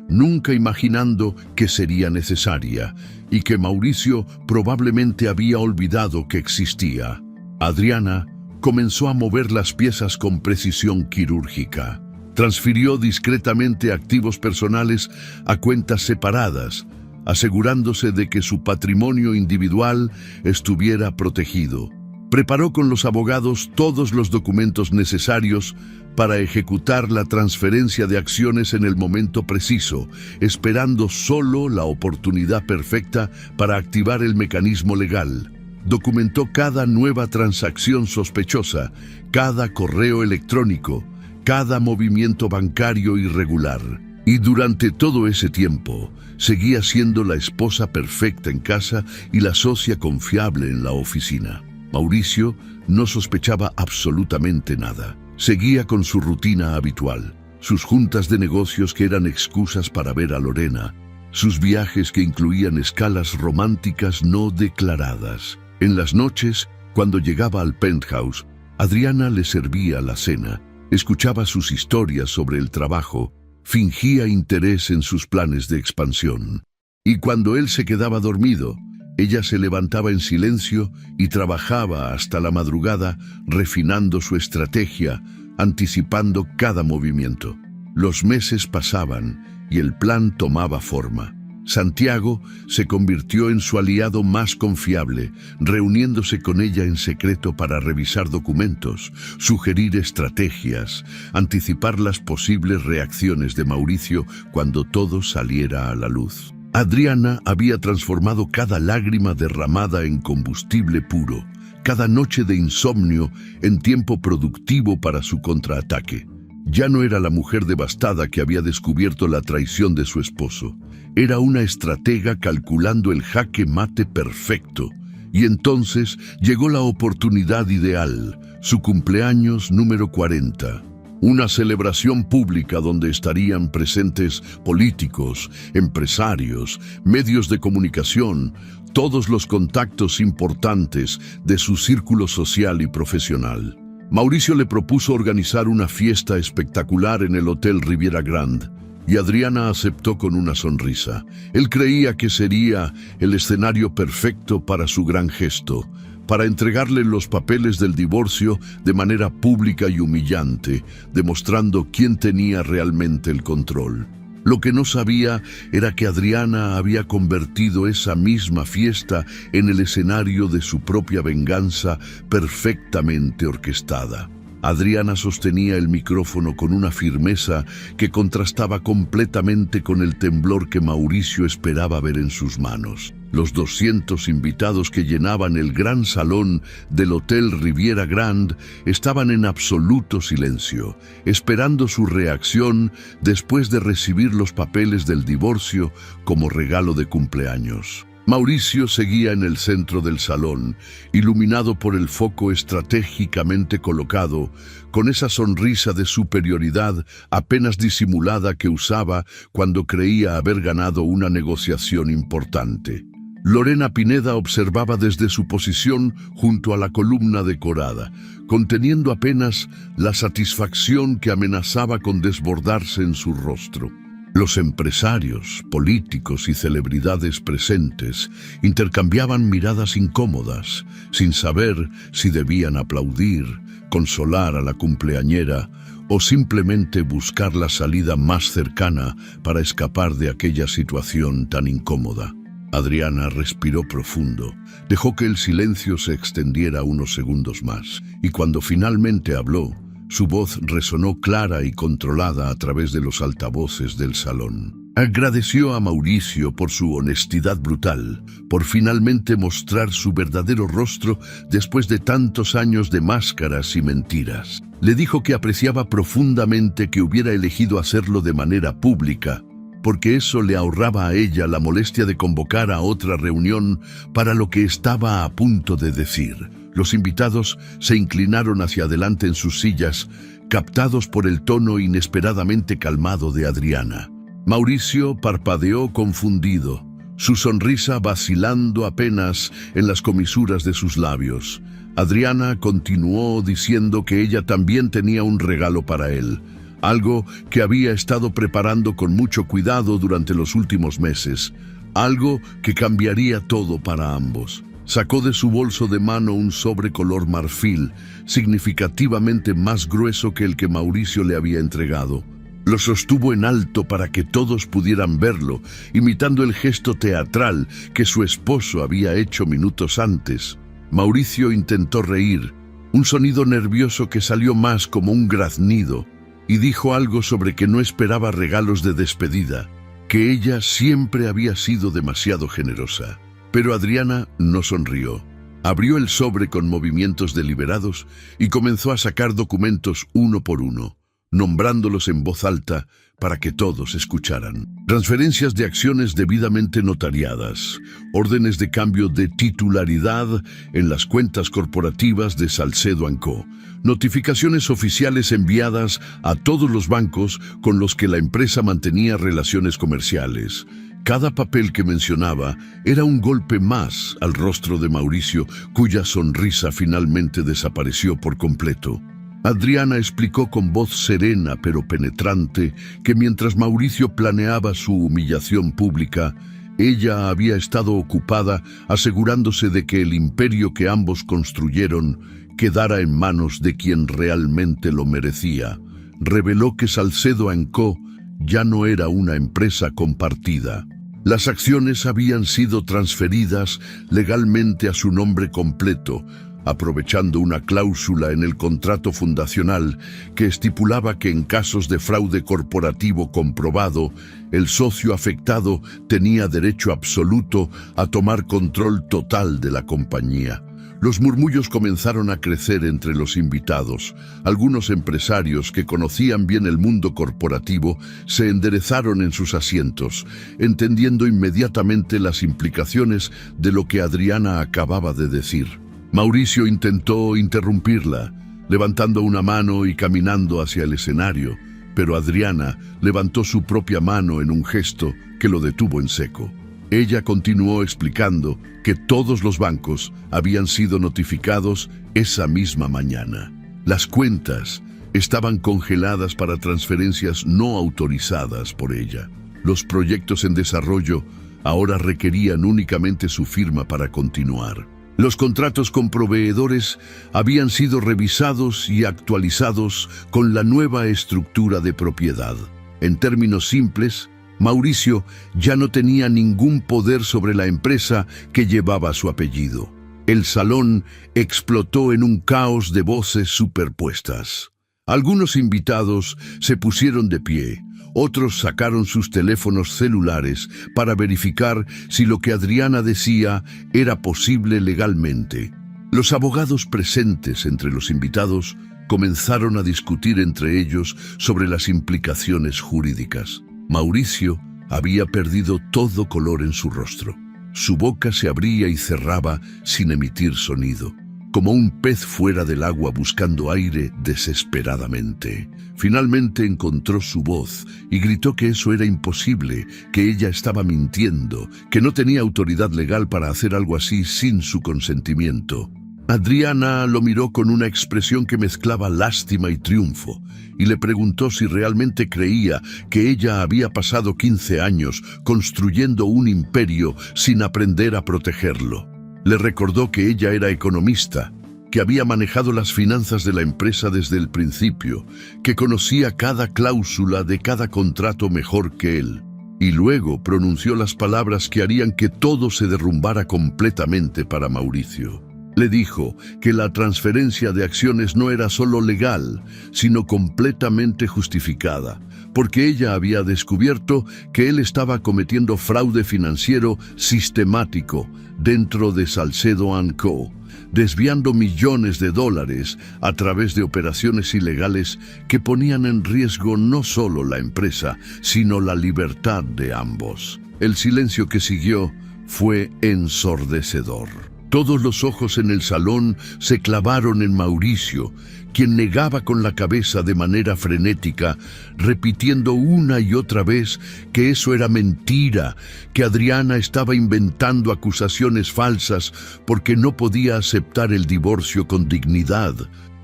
nunca imaginando que sería necesaria y que Mauricio probablemente había olvidado que existía. Adriana comenzó a mover las piezas con precisión quirúrgica. Transfirió discretamente activos personales a cuentas separadas, asegurándose de que su patrimonio individual estuviera protegido. Preparó con los abogados todos los documentos necesarios para ejecutar la transferencia de acciones en el momento preciso, esperando solo la oportunidad perfecta para activar el mecanismo legal. Documentó cada nueva transacción sospechosa, cada correo electrónico, cada movimiento bancario irregular. Y durante todo ese tiempo, seguía siendo la esposa perfecta en casa y la socia confiable en la oficina. Mauricio no sospechaba absolutamente nada. Seguía con su rutina habitual, sus juntas de negocios que eran excusas para ver a Lorena, sus viajes que incluían escalas románticas no declaradas. En las noches, cuando llegaba al penthouse, Adriana le servía la cena, escuchaba sus historias sobre el trabajo, fingía interés en sus planes de expansión. Y cuando él se quedaba dormido, ella se levantaba en silencio y trabajaba hasta la madrugada, refinando su estrategia, anticipando cada movimiento. Los meses pasaban y el plan tomaba forma. Santiago se convirtió en su aliado más confiable, reuniéndose con ella en secreto para revisar documentos, sugerir estrategias, anticipar las posibles reacciones de Mauricio cuando todo saliera a la luz. Adriana había transformado cada lágrima derramada en combustible puro, cada noche de insomnio en tiempo productivo para su contraataque. Ya no era la mujer devastada que había descubierto la traición de su esposo. Era una estratega calculando el jaque mate perfecto. Y entonces llegó la oportunidad ideal, su cumpleaños número 40. Una celebración pública donde estarían presentes políticos, empresarios, medios de comunicación, todos los contactos importantes de su círculo social y profesional. Mauricio le propuso organizar una fiesta espectacular en el Hotel Riviera Grand, y Adriana aceptó con una sonrisa. Él creía que sería el escenario perfecto para su gran gesto, para entregarle los papeles del divorcio de manera pública y humillante, demostrando quién tenía realmente el control. Lo que no sabía era que Adriana había convertido esa misma fiesta en el escenario de su propia venganza perfectamente orquestada. Adriana sostenía el micrófono con una firmeza que contrastaba completamente con el temblor que Mauricio esperaba ver en sus manos. Los 200 invitados que llenaban el gran salón del Hotel Riviera Grand estaban en absoluto silencio, esperando su reacción después de recibir los papeles del divorcio como regalo de cumpleaños. Mauricio seguía en el centro del salón, iluminado por el foco estratégicamente colocado, con esa sonrisa de superioridad apenas disimulada que usaba cuando creía haber ganado una negociación importante. Lorena Pineda observaba desde su posición junto a la columna decorada, conteniendo apenas la satisfacción que amenazaba con desbordarse en su rostro. Los empresarios, políticos y celebridades presentes intercambiaban miradas incómodas, sin saber si debían aplaudir, consolar a la cumpleañera o simplemente buscar la salida más cercana para escapar de aquella situación tan incómoda. Adriana respiró profundo, dejó que el silencio se extendiera unos segundos más, y cuando finalmente habló, su voz resonó clara y controlada a través de los altavoces del salón. Agradeció a Mauricio por su honestidad brutal, por finalmente mostrar su verdadero rostro después de tantos años de máscaras y mentiras. Le dijo que apreciaba profundamente que hubiera elegido hacerlo de manera pública, porque eso le ahorraba a ella la molestia de convocar a otra reunión para lo que estaba a punto de decir. Los invitados se inclinaron hacia adelante en sus sillas, captados por el tono inesperadamente calmado de Adriana. Mauricio parpadeó confundido, su sonrisa vacilando apenas en las comisuras de sus labios. Adriana continuó diciendo que ella también tenía un regalo para él, algo que había estado preparando con mucho cuidado durante los últimos meses, algo que cambiaría todo para ambos. Sacó de su bolso de mano un sobre color marfil, significativamente más grueso que el que Mauricio le había entregado. Lo sostuvo en alto para que todos pudieran verlo, imitando el gesto teatral que su esposo había hecho minutos antes. Mauricio intentó reír, un sonido nervioso que salió más como un graznido, y dijo algo sobre que no esperaba regalos de despedida, que ella siempre había sido demasiado generosa. Pero Adriana no sonrió. Abrió el sobre con movimientos deliberados y comenzó a sacar documentos uno por uno, nombrándolos en voz alta para que todos escucharan. Transferencias de acciones debidamente notariadas, órdenes de cambio de titularidad en las cuentas corporativas de Salcedo & Co., notificaciones oficiales enviadas a todos los bancos con los que la empresa mantenía relaciones comerciales. Cada papel que mencionaba era un golpe más al rostro de Mauricio, cuya sonrisa finalmente desapareció por completo. Adriana explicó con voz serena pero penetrante que mientras Mauricio planeaba su humillación pública, ella había estado ocupada asegurándose de que el imperio que ambos construyeron quedara en manos de quien realmente lo merecía. Reveló que Salcedo & Co. ya no era una empresa compartida. Las acciones habían sido transferidas legalmente a su nombre completo, aprovechando una cláusula en el contrato fundacional que estipulaba que en casos de fraude corporativo comprobado, el socio afectado tenía derecho absoluto a tomar control total de la compañía. Los murmullos comenzaron a crecer entre los invitados. Algunos empresarios que conocían bien el mundo corporativo se enderezaron en sus asientos, entendiendo inmediatamente las implicaciones de lo que Adriana acababa de decir. Mauricio intentó interrumpirla, levantando una mano y caminando hacia el escenario, pero Adriana levantó su propia mano en un gesto que lo detuvo en seco. Ella continuó explicando que todos los bancos habían sido notificados esa misma mañana. Las cuentas estaban congeladas para transferencias no autorizadas por ella. Los proyectos en desarrollo ahora requerían únicamente su firma para continuar. Los contratos con proveedores habían sido revisados y actualizados con la nueva estructura de propiedad. En términos simples, Mauricio ya no tenía ningún poder sobre la empresa que llevaba su apellido. El salón explotó en un caos de voces superpuestas. Algunos invitados se pusieron de pie, otros sacaron sus teléfonos celulares para verificar si lo que Adriana decía era posible legalmente. Los abogados presentes entre los invitados comenzaron a discutir entre ellos sobre las implicaciones jurídicas. Mauricio había perdido todo color en su rostro. Su boca se abría y cerraba sin emitir sonido, como un pez fuera del agua buscando aire desesperadamente. Finalmente encontró su voz y gritó que eso era imposible, que ella estaba mintiendo, que no tenía autoridad legal para hacer algo así sin su consentimiento. Adriana lo miró con una expresión que mezclaba lástima y triunfo, y le preguntó si realmente creía que ella había pasado 15 años construyendo un imperio sin aprender a protegerlo. Le recordó que ella era economista, que había manejado las finanzas de la empresa desde el principio, que conocía cada cláusula de cada contrato mejor que él. Y luego pronunció las palabras que harían que todo se derrumbara completamente para Mauricio. Le dijo que la transferencia de acciones no era solo legal, sino completamente justificada, porque ella había descubierto que él estaba cometiendo fraude financiero sistemático dentro de Salcedo & Co., desviando millones de dólares a través de operaciones ilegales que ponían en riesgo no solo la empresa, sino la libertad de ambos. El silencio que siguió fue ensordecedor. Todos los ojos en el salón se clavaron en Mauricio, quien negaba con la cabeza de manera frenética, repitiendo una y otra vez que eso era mentira, que Adriana estaba inventando acusaciones falsas porque no podía aceptar el divorcio con dignidad.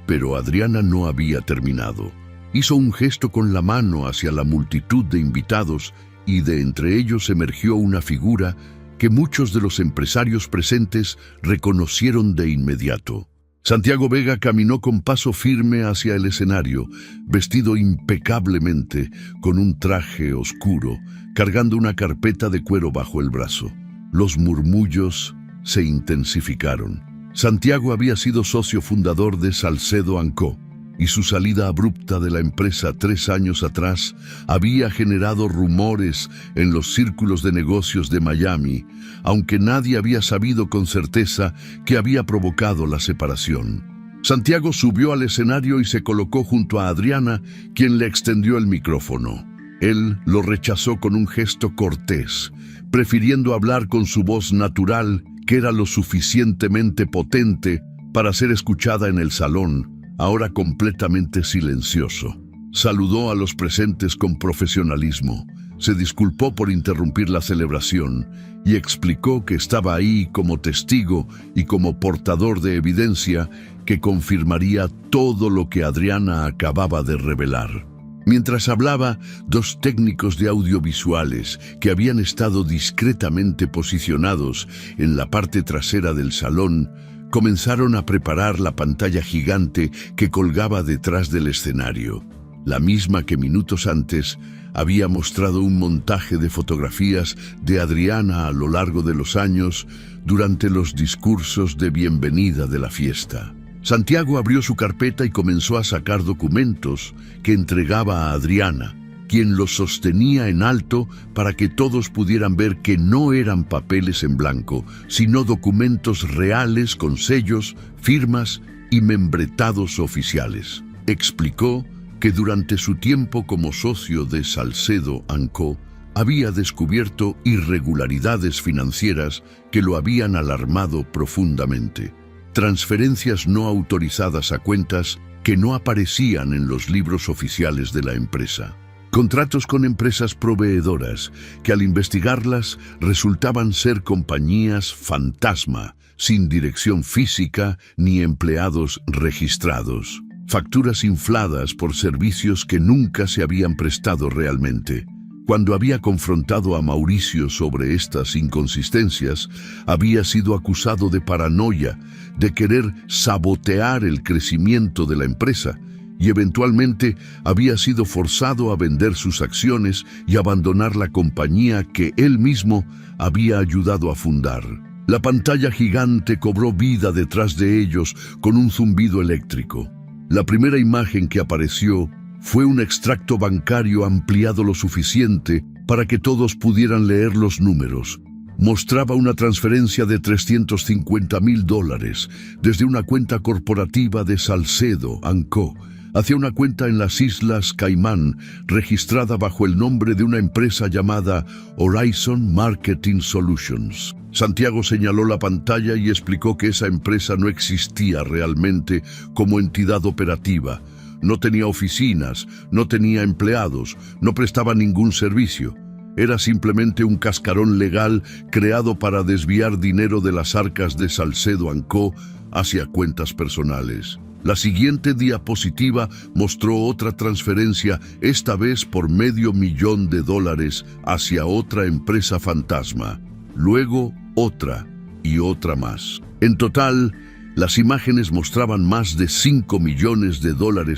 Pero Adriana no había terminado. Hizo un gesto con la mano hacia la multitud de invitados y de entre ellos emergió una figura que muchos de los empresarios presentes reconocieron de inmediato. Santiago Vega caminó con paso firme hacia el escenario, vestido impecablemente, con un traje oscuro, cargando una carpeta de cuero bajo el brazo. Los murmullos se intensificaron. Santiago había sido socio fundador de Salcedo & Co., y su salida abrupta de la empresa 3 años atrás había generado rumores en los círculos de negocios de Miami, aunque nadie había sabido con certeza qué había provocado la separación. Santiago subió al escenario y se colocó junto a Adriana, quien le extendió el micrófono. Él lo rechazó con un gesto cortés, prefiriendo hablar con su voz natural, que era lo suficientemente potente para ser escuchada en el salón, ahora completamente silencioso. Saludó a los presentes con profesionalismo, se disculpó por interrumpir la celebración y explicó que estaba ahí como testigo y como portador de evidencia que confirmaría todo lo que Adriana acababa de revelar. Mientras hablaba, 2 técnicos de audiovisuales que habían estado discretamente posicionados en la parte trasera del salón comenzaron a preparar la pantalla gigante que colgaba detrás del escenario, la misma que minutos antes había mostrado un montaje de fotografías de Adriana a lo largo de los años durante los discursos de bienvenida de la fiesta. Santiago abrió su carpeta y comenzó a sacar documentos que entregaba a Adriana, quien los sostenía en alto para que todos pudieran ver que no eran papeles en blanco, sino documentos reales con sellos, firmas y membretados oficiales. Explicó que durante su tiempo como socio de Salcedo & Co. había descubierto irregularidades financieras que lo habían alarmado profundamente. Transferencias no autorizadas a cuentas que no aparecían en los libros oficiales de la empresa. Contratos con empresas proveedoras que al investigarlas resultaban ser compañías fantasma, sin dirección física ni empleados registrados. Facturas infladas por servicios que nunca se habían prestado realmente. Cuando había confrontado a Mauricio sobre estas inconsistencias, había sido acusado de paranoia, de querer sabotear el crecimiento de la empresa, y eventualmente había sido forzado a vender sus acciones y abandonar la compañía que él mismo había ayudado a fundar. La pantalla gigante cobró vida detrás de ellos con un zumbido eléctrico. La primera imagen que apareció fue un extracto bancario ampliado lo suficiente para que todos pudieran leer los números. Mostraba una transferencia de $350,000 desde una cuenta corporativa de Salcedo & Co. hacia una cuenta en las Islas Caimán registrada bajo el nombre de una empresa llamada Horizon Marketing Solutions. Santiago señaló la pantalla y explicó que esa empresa no existía realmente como entidad operativa. No tenía oficinas, no tenía empleados, no prestaba ningún servicio. Era simplemente un cascarón legal creado para desviar dinero de las arcas de Salcedo & Co. hacia cuentas personales. La siguiente diapositiva mostró otra transferencia, esta vez por $500,000 hacia otra empresa fantasma. Luego otra y otra más. En total, las imágenes mostraban más de $5 millones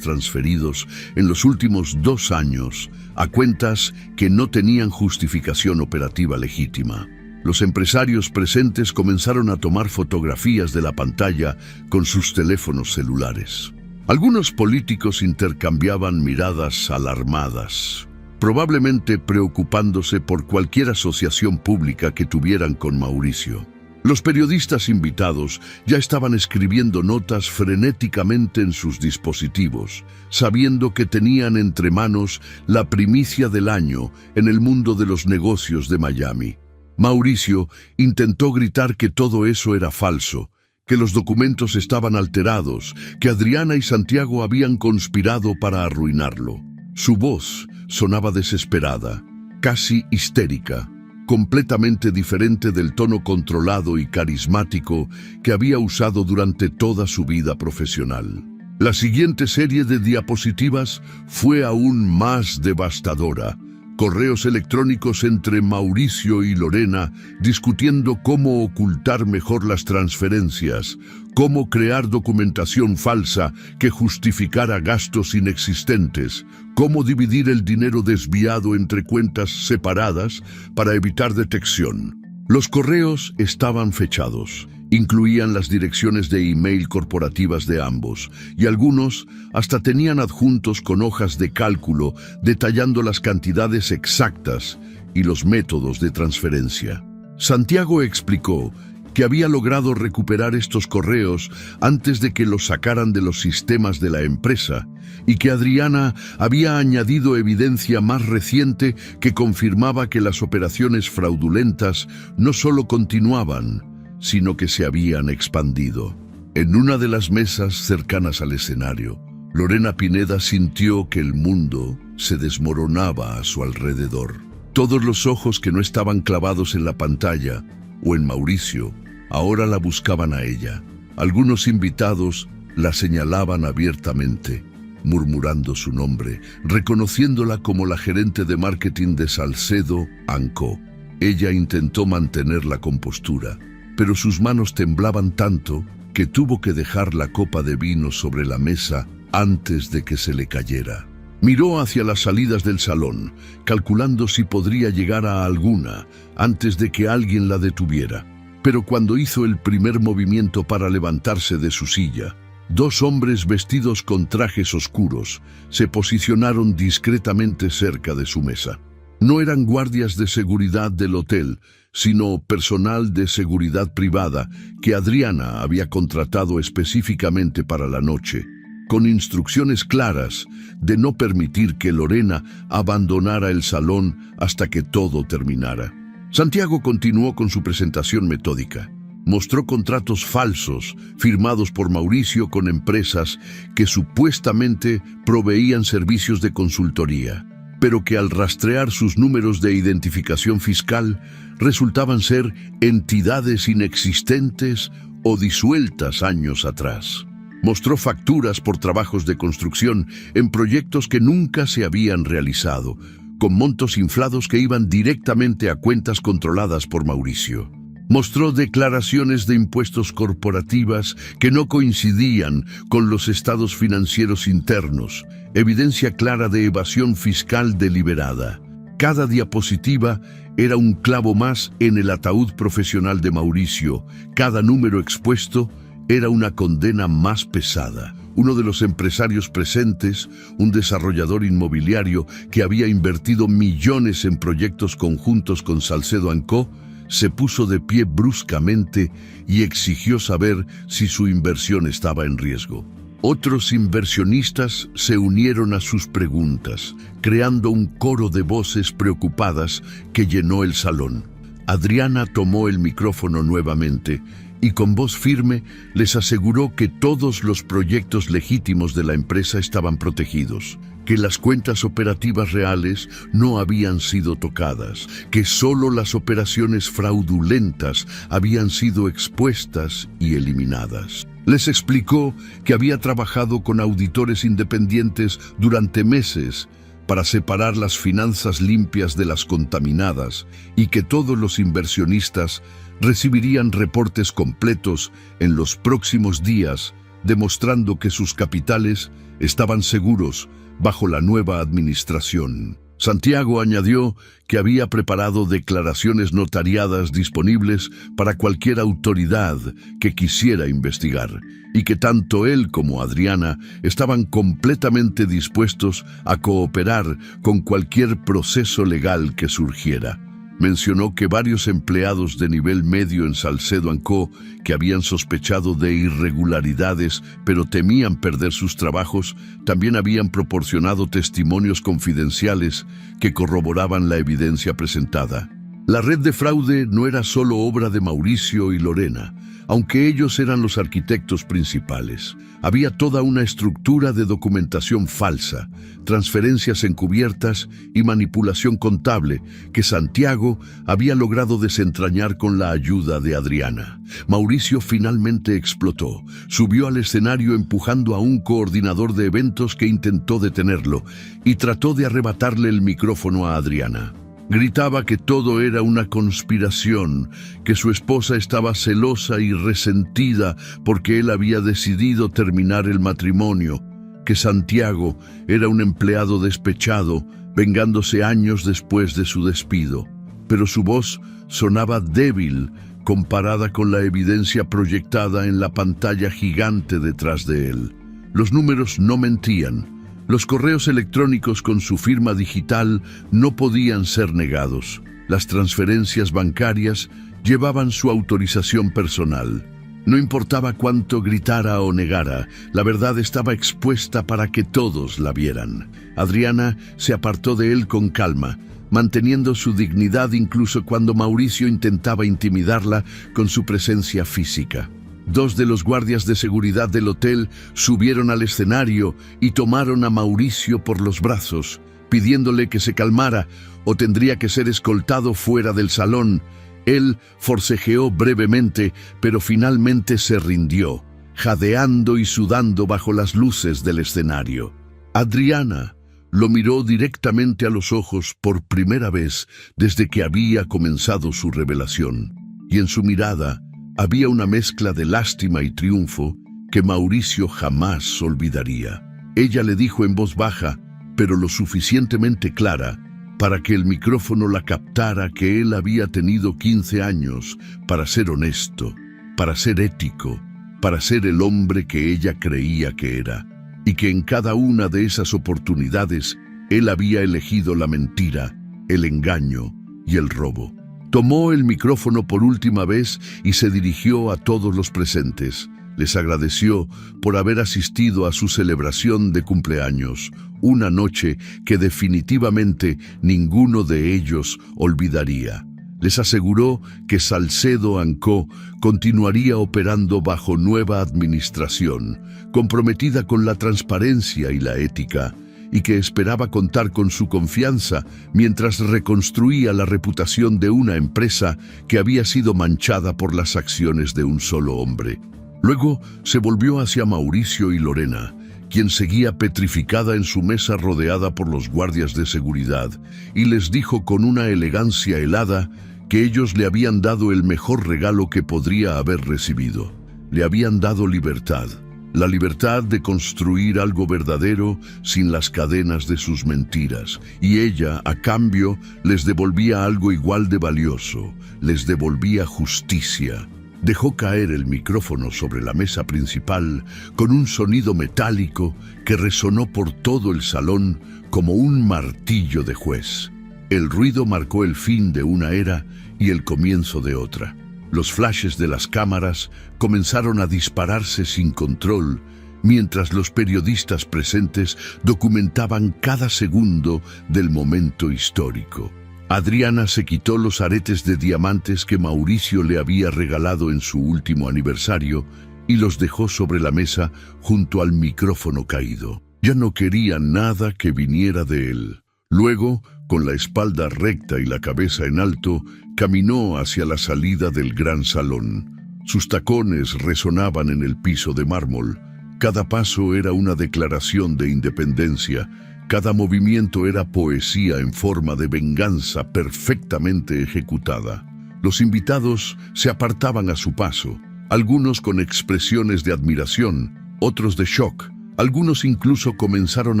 transferidos en los últimos 2 años a cuentas que no tenían justificación operativa legítima. Los empresarios presentes comenzaron a tomar fotografías de la pantalla con sus teléfonos celulares. Algunos políticos intercambiaban miradas alarmadas, probablemente preocupándose por cualquier asociación pública que tuvieran con Mauricio. Los periodistas invitados ya estaban escribiendo notas frenéticamente en sus dispositivos, sabiendo que tenían entre manos la primicia del año en el mundo de los negocios de Miami. Mauricio intentó gritar que todo eso era falso, que los documentos estaban alterados, que Adriana y Santiago habían conspirado para arruinarlo. Su voz sonaba desesperada, casi histérica, completamente diferente del tono controlado y carismático que había usado durante toda su vida profesional. La siguiente serie de diapositivas fue aún más devastadora. Correos electrónicos entre Mauricio y Lorena discutiendo cómo ocultar mejor las transferencias, cómo crear documentación falsa que justificara gastos inexistentes, cómo dividir el dinero desviado entre cuentas separadas para evitar detección. Los correos estaban fechados. Incluían las direcciones de email corporativas de ambos, y algunos hasta tenían adjuntos con hojas de cálculo detallando las cantidades exactas y los métodos de transferencia. Santiago explicó que había logrado recuperar estos correos antes de que los sacaran de los sistemas de la empresa y que Adriana había añadido evidencia más reciente que confirmaba que las operaciones fraudulentas no solo continuaban, sino que se habían expandido. En una de las mesas cercanas al escenario, Lorena Pineda sintió que el mundo se desmoronaba a su alrededor. Todos los ojos que no estaban clavados en la pantalla o en Mauricio, ahora la buscaban a ella. Algunos invitados la señalaban abiertamente, murmurando su nombre, reconociéndola como la gerente de marketing de Salcedo & Co. Ella intentó mantener la compostura, pero sus manos temblaban tanto que tuvo que dejar la copa de vino sobre la mesa antes de que se le cayera. Miró hacia las salidas del salón, calculando si podría llegar a alguna antes de que alguien la detuviera. Pero cuando hizo el primer movimiento para levantarse de su silla, 2 hombres vestidos con trajes oscuros se posicionaron discretamente cerca de su mesa. No eran guardias de seguridad del hotel, sino personal de seguridad privada que Adriana había contratado específicamente para la noche, con instrucciones claras de no permitir que Lorena abandonara el salón hasta que todo terminara. Santiago continuó con su presentación metódica. Mostró contratos falsos firmados por Mauricio con empresas que supuestamente proveían servicios de consultoría, pero que al rastrear sus números de identificación fiscal resultaban ser entidades inexistentes o disueltas años atrás. Mostró facturas por trabajos de construcción en proyectos que nunca se habían realizado, con montos inflados que iban directamente a cuentas controladas por Mauricio. Mostró declaraciones de impuestos corporativas que no coincidían con los estados financieros internos, evidencia clara de evasión fiscal deliberada. Cada diapositiva era un clavo más en el ataúd profesional de Mauricio. Cada número expuesto era una condena más pesada. Uno de los empresarios presentes, un desarrollador inmobiliario que había invertido millones en proyectos conjuntos con Salcedo & Co., se puso de pie bruscamente y exigió saber si su inversión estaba en riesgo. Otros inversionistas se unieron a sus preguntas, creando un coro de voces preocupadas que llenó el salón. Adriana tomó el micrófono nuevamente y con voz firme les aseguró que todos los proyectos legítimos de la empresa estaban protegidos, que las cuentas operativas reales no habían sido tocadas, que solo las operaciones fraudulentas habían sido expuestas y eliminadas. Les explicó que había trabajado con auditores independientes durante meses para separar las finanzas limpias de las contaminadas y que todos los inversionistas recibirían reportes completos en los próximos días, demostrando que sus capitales estaban seguros bajo la nueva administración. Santiago añadió que había preparado declaraciones notariadas disponibles para cualquier autoridad que quisiera investigar y que tanto él como Adriana estaban completamente dispuestos a cooperar con cualquier proceso legal que surgiera. Mencionó que varios empleados de nivel medio en Salcedo & Co., que habían sospechado de irregularidades pero temían perder sus trabajos, también habían proporcionado testimonios confidenciales que corroboraban la evidencia presentada. La red de fraude no era solo obra de Mauricio y Lorena, aunque ellos eran los arquitectos principales. Había toda una estructura de documentación falsa, transferencias encubiertas y manipulación contable que Santiago había logrado desentrañar con la ayuda de Adriana. Mauricio finalmente explotó. Subió al escenario empujando a un coordinador de eventos que intentó detenerlo y trató de arrebatarle el micrófono a Adriana. Gritaba que todo era una conspiración, que su esposa estaba celosa y resentida porque él había decidido terminar el matrimonio, que Santiago era un empleado despechado, vengándose años después de su despido. Pero su voz sonaba débil comparada con la evidencia proyectada en la pantalla gigante detrás de él. Los números no mentían. Los correos electrónicos con su firma digital no podían ser negados. Las transferencias bancarias llevaban su autorización personal. No importaba cuánto gritara o negara, la verdad estaba expuesta para que todos la vieran. Adriana se apartó de él con calma, manteniendo su dignidad incluso cuando Mauricio intentaba intimidarla con su presencia física. Dos de los guardias de seguridad del hotel subieron al escenario y tomaron a Mauricio por los brazos, pidiéndole que se calmara o tendría que ser escoltado fuera del salón. Él forcejeó brevemente, pero finalmente se rindió, jadeando y sudando bajo las luces del escenario. Adriana lo miró directamente a los ojos por primera vez desde que había comenzado su revelación, y en su mirada había una mezcla de lástima y triunfo que Mauricio jamás olvidaría. Ella le dijo en voz baja, pero lo suficientemente clara, para que el micrófono la captara, que él había tenido 15 años para ser honesto, para ser ético, para ser el hombre que ella creía que era, y que en cada una de esas oportunidades él había elegido la mentira, el engaño y el robo. Tomó el micrófono por última vez y se dirigió a todos los presentes. Les agradeció por haber asistido a su celebración de cumpleaños, una noche que definitivamente ninguno de ellos olvidaría. Les aseguró que Salcedo & Co. continuaría operando bajo nueva administración, comprometida con la transparencia y la ética, y que esperaba contar con su confianza mientras reconstruía la reputación de una empresa que había sido manchada por las acciones de un solo hombre. Luego se volvió hacia Mauricio y Lorena, quien seguía petrificada en su mesa rodeada por los guardias de seguridad, y les dijo con una elegancia helada que ellos le habían dado el mejor regalo que podría haber recibido. Le habían dado libertad, la libertad de construir algo verdadero sin las cadenas de sus mentiras. Y ella, a cambio, les devolvía algo igual de valioso, les devolvía justicia. Dejó caer el micrófono sobre la mesa principal con un sonido metálico que resonó por todo el salón como un martillo de juez. El ruido marcó el fin de una era y el comienzo de otra. Los flashes de las cámaras comenzaron a dispararse sin control, mientras los periodistas presentes documentaban cada segundo del momento histórico. Adriana se quitó los aretes de diamantes que Mauricio le había regalado en su último aniversario y los dejó sobre la mesa junto al micrófono caído. Ya no quería nada que viniera de él. Luego, con la espalda recta y la cabeza en alto, caminó hacia la salida del gran salón. Sus tacones resonaban en el piso de mármol. Cada paso era una declaración de independencia. Cada movimiento era poesía en forma de venganza perfectamente ejecutada. Los invitados se apartaban a su paso, algunos con expresiones de admiración, otros de shock. Algunos incluso comenzaron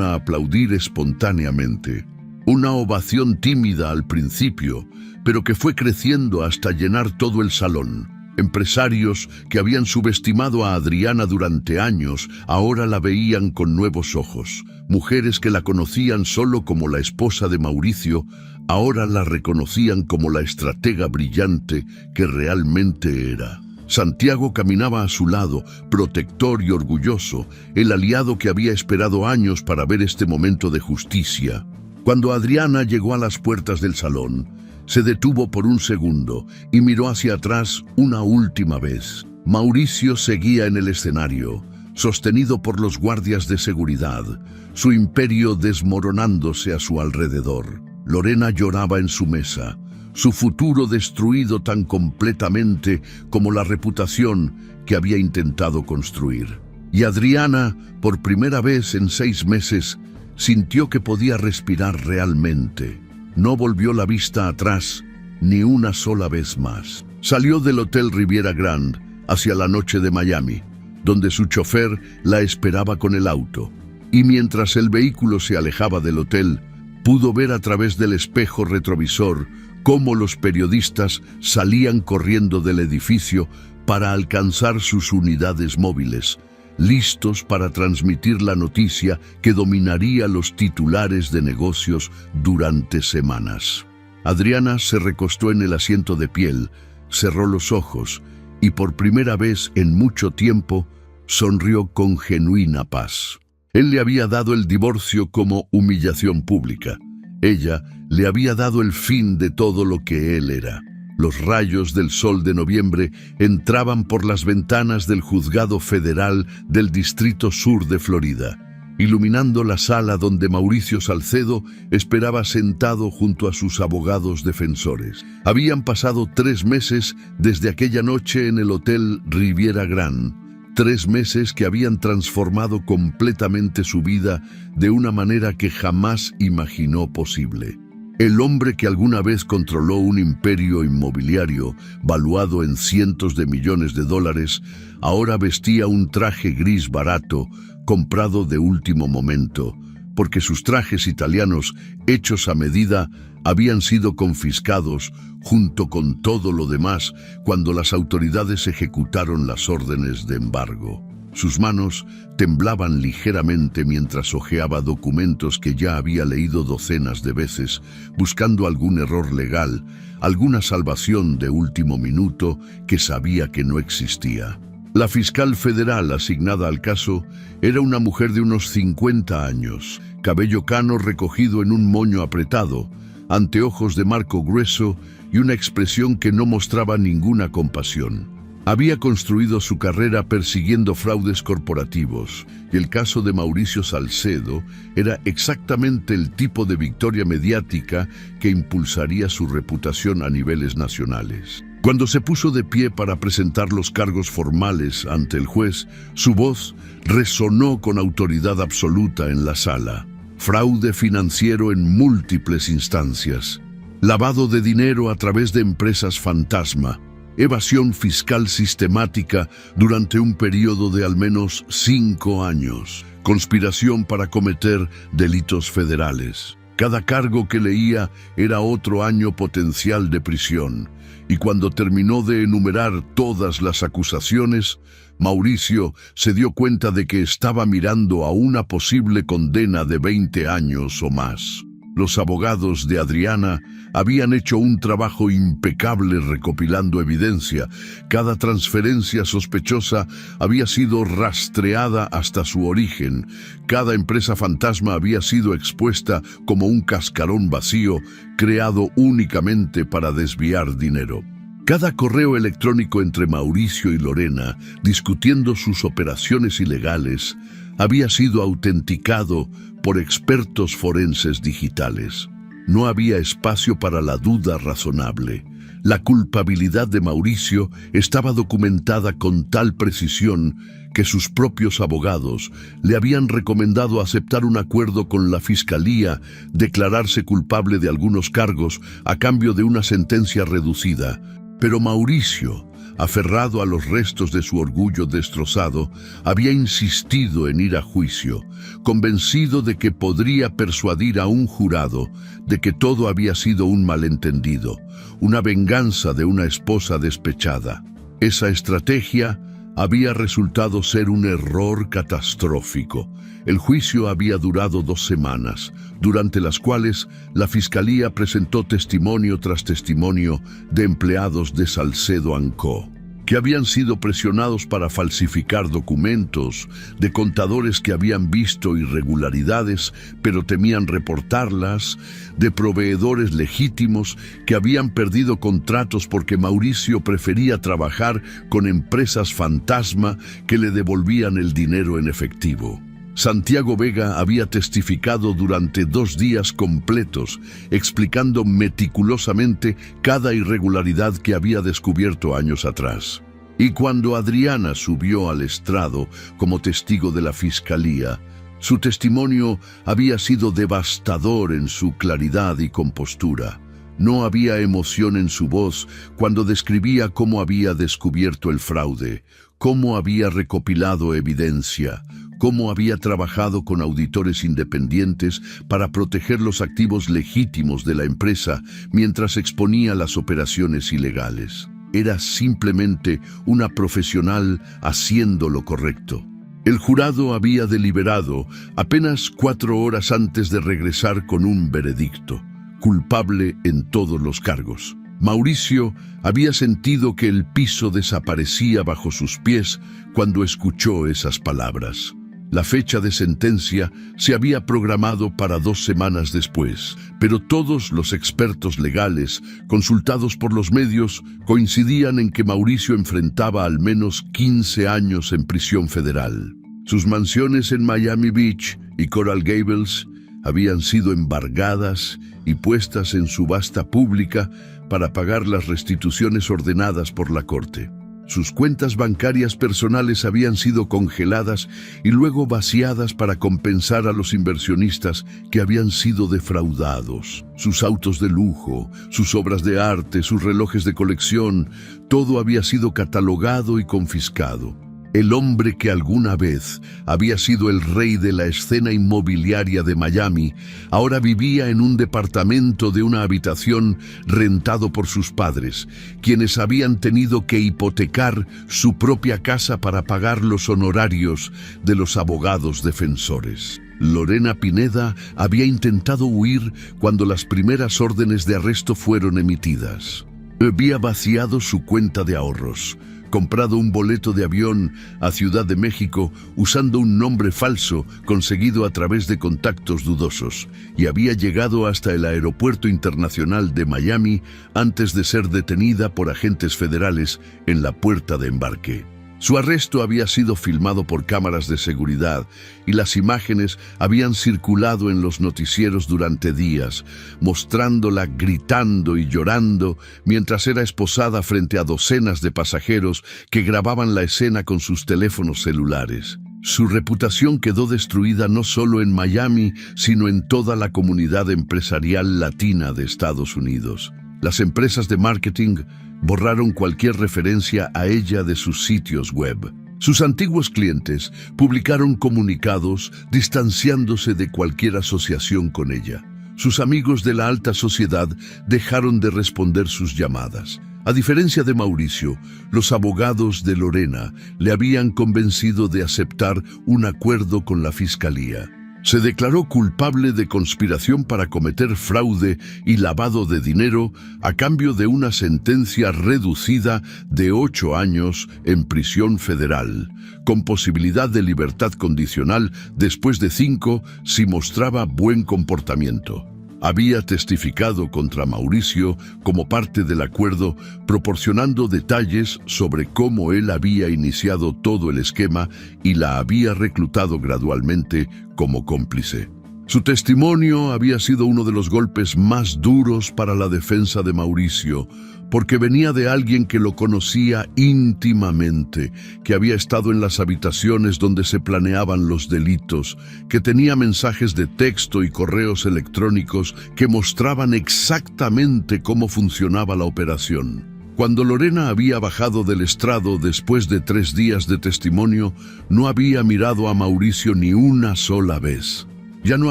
a aplaudir espontáneamente. Una ovación tímida al principio, pero que fue creciendo hasta llenar todo el salón. Empresarios que habían subestimado a Adriana durante años, ahora la veían con nuevos ojos. Mujeres que la conocían solo como la esposa de Mauricio, ahora la reconocían como la estratega brillante que realmente era. Santiago caminaba a su lado, protector y orgulloso, el aliado que había esperado años para ver este momento de justicia. Cuando Adriana llegó a las puertas del salón, se detuvo por un segundo y miró hacia atrás una última vez. Mauricio seguía en el escenario, sostenido por los guardias de seguridad, su imperio desmoronándose a su alrededor. Lorena lloraba en su mesa, su futuro destruido tan completamente como la reputación que había intentado construir. Y Adriana, por primera vez en 6 meses, sintió que podía respirar realmente. No volvió la vista atrás ni una sola vez más. Salió del Hotel Riviera Grand hacia la noche de Miami, donde su chofer la esperaba con el auto. Y mientras el vehículo se alejaba del hotel, pudo ver a través del espejo retrovisor cómo los periodistas salían corriendo del edificio para alcanzar sus unidades móviles, listos para transmitir la noticia que dominaría los titulares de negocios durante semanas. Adriana se recostó en el asiento de piel, cerró los ojos y por primera vez en mucho tiempo sonrió con genuina paz. Él le había dado el divorcio como humillación pública. Ella le había dado el fin de todo lo que él era. Los rayos del sol de noviembre entraban por las ventanas del Juzgado Federal del Distrito Sur de Florida, iluminando la sala donde Mauricio Salcedo esperaba sentado junto a sus abogados defensores. Habían pasado 3 meses desde aquella noche en el Hotel Riviera Grand, 3 meses que habían transformado completamente su vida de una manera que jamás imaginó posible. El hombre que alguna vez controló un imperio inmobiliario valuado en cientos de millones de dólares, ahora vestía un traje gris barato, comprado de último momento, porque sus trajes italianos, hechos a medida, habían sido confiscados junto con todo lo demás cuando las autoridades ejecutaron las órdenes de embargo. Sus manos temblaban ligeramente mientras hojeaba documentos que ya había leído docenas de veces, buscando algún error legal, alguna salvación de último minuto que sabía que no existía. La fiscal federal asignada al caso era una mujer de unos 50 años, cabello cano recogido en un moño apretado, anteojos de marco grueso y una expresión que no mostraba ninguna compasión. Había construido su carrera persiguiendo fraudes corporativos, y el caso de Mauricio Salcedo era exactamente el tipo de victoria mediática que impulsaría su reputación a niveles nacionales. Cuando se puso de pie para presentar los cargos formales ante el juez, su voz resonó con autoridad absoluta en la sala. Fraude financiero en múltiples instancias, lavado de dinero a través de empresas fantasma, evasión fiscal sistemática durante un periodo de al menos 5 años, conspiración para cometer delitos federales. Cada cargo que leía era otro año potencial de prisión, y cuando terminó de enumerar todas las acusaciones, Mauricio se dio cuenta de que estaba mirando a una posible condena de 20 años o más. Los abogados de Adriana habían hecho un trabajo impecable recopilando evidencia. Cada transferencia sospechosa había sido rastreada hasta su origen. Cada empresa fantasma había sido expuesta como un cascarón vacío, creado únicamente para desviar dinero. Cada correo electrónico entre Mauricio y Lorena, discutiendo sus operaciones ilegales, había sido autenticado por expertos forenses digitales. No había espacio para la duda razonable. La culpabilidad de Mauricio estaba documentada con tal precisión que sus propios abogados le habían recomendado aceptar un acuerdo con la Fiscalía, declararse culpable de algunos cargos a cambio de una sentencia reducida. Pero Mauricio, aferrado a los restos de su orgullo destrozado, había insistido en ir a juicio, convencido de que podría persuadir a un jurado de que todo había sido un malentendido, una venganza de una esposa despechada. Esa estrategia había resultado ser un error catastrófico. El juicio había durado 2 semanas, durante las cuales la Fiscalía presentó testimonio tras testimonio de empleados de Salcedo & Co., que habían sido presionados para falsificar documentos, de contadores que habían visto irregularidades pero temían reportarlas, de proveedores legítimos que habían perdido contratos porque Mauricio prefería trabajar con empresas fantasma que le devolvían el dinero en efectivo. Santiago Vega había testificado durante 2 días completos, explicando meticulosamente cada irregularidad que había descubierto años atrás. Y cuando Adriana subió al estrado como testigo de la Fiscalía, su testimonio había sido devastador en su claridad y compostura. No había emoción en su voz cuando describía cómo había descubierto el fraude, cómo había recopilado evidencia, cómo había trabajado con auditores independientes para proteger los activos legítimos de la empresa mientras exponía las operaciones ilegales. Era simplemente una profesional haciendo lo correcto. El jurado había deliberado apenas 4 horas antes de regresar con un veredicto: culpable en todos los cargos. Mauricio había sentido que el piso desaparecía bajo sus pies cuando escuchó esas palabras. La fecha de sentencia se había programado para 2 semanas después, pero todos los expertos legales, consultados por los medios, coincidían en que Mauricio enfrentaba al menos 15 años en prisión federal. Sus mansiones en Miami Beach y Coral Gables habían sido embargadas y puestas en subasta pública para pagar las restituciones ordenadas por la corte. Sus cuentas bancarias personales habían sido congeladas y luego vaciadas para compensar a los inversionistas que habían sido defraudados. Sus autos de lujo, sus obras de arte, sus relojes de colección, todo había sido catalogado y confiscado. El hombre que alguna vez había sido el rey de la escena inmobiliaria de Miami, ahora vivía en un departamento de una habitación rentado por sus padres, quienes habían tenido que hipotecar su propia casa para pagar los honorarios de los abogados defensores. Lorena Pineda había intentado huir cuando las primeras órdenes de arresto fueron emitidas. Había vaciado su cuenta de ahorros, comprado un boleto de avión a Ciudad de México usando un nombre falso conseguido a través de contactos dudosos, y había llegado hasta el Aeropuerto Internacional de Miami antes de ser detenida por agentes federales en la puerta de embarque. Su arresto había sido filmado por cámaras de seguridad y las imágenes habían circulado en los noticieros durante días, mostrándola gritando y llorando mientras era esposada frente a docenas de pasajeros que grababan la escena con sus teléfonos celulares. Su reputación quedó destruida no solo en Miami, sino en toda la comunidad empresarial latina de Estados Unidos. Las empresas de marketing Borraron cualquier referencia a ella de sus sitios web. Sus antiguos clientes publicaron comunicados distanciándose de cualquier asociación con ella. Sus amigos de la alta sociedad dejaron de responder sus llamadas. A diferencia de Mauricio, los abogados de Lorena le habían convencido de aceptar un acuerdo con la fiscalía. Se declaró culpable de conspiración para cometer fraude y lavado de dinero a cambio de una sentencia reducida de 8 años en prisión federal, con posibilidad de libertad condicional después de 5 si mostraba buen comportamiento. Había testificado contra Mauricio como parte del acuerdo, proporcionando detalles sobre cómo él había iniciado todo el esquema y la había reclutado gradualmente como cómplice. Su testimonio había sido uno de los golpes más duros para la defensa de Mauricio, porque venía de alguien que lo conocía íntimamente, que había estado en las habitaciones donde se planeaban los delitos, que tenía mensajes de texto y correos electrónicos que mostraban exactamente cómo funcionaba la operación. Cuando Lorena había bajado del estrado después de 3 días de testimonio, no había mirado a Mauricio ni una sola vez. Ya no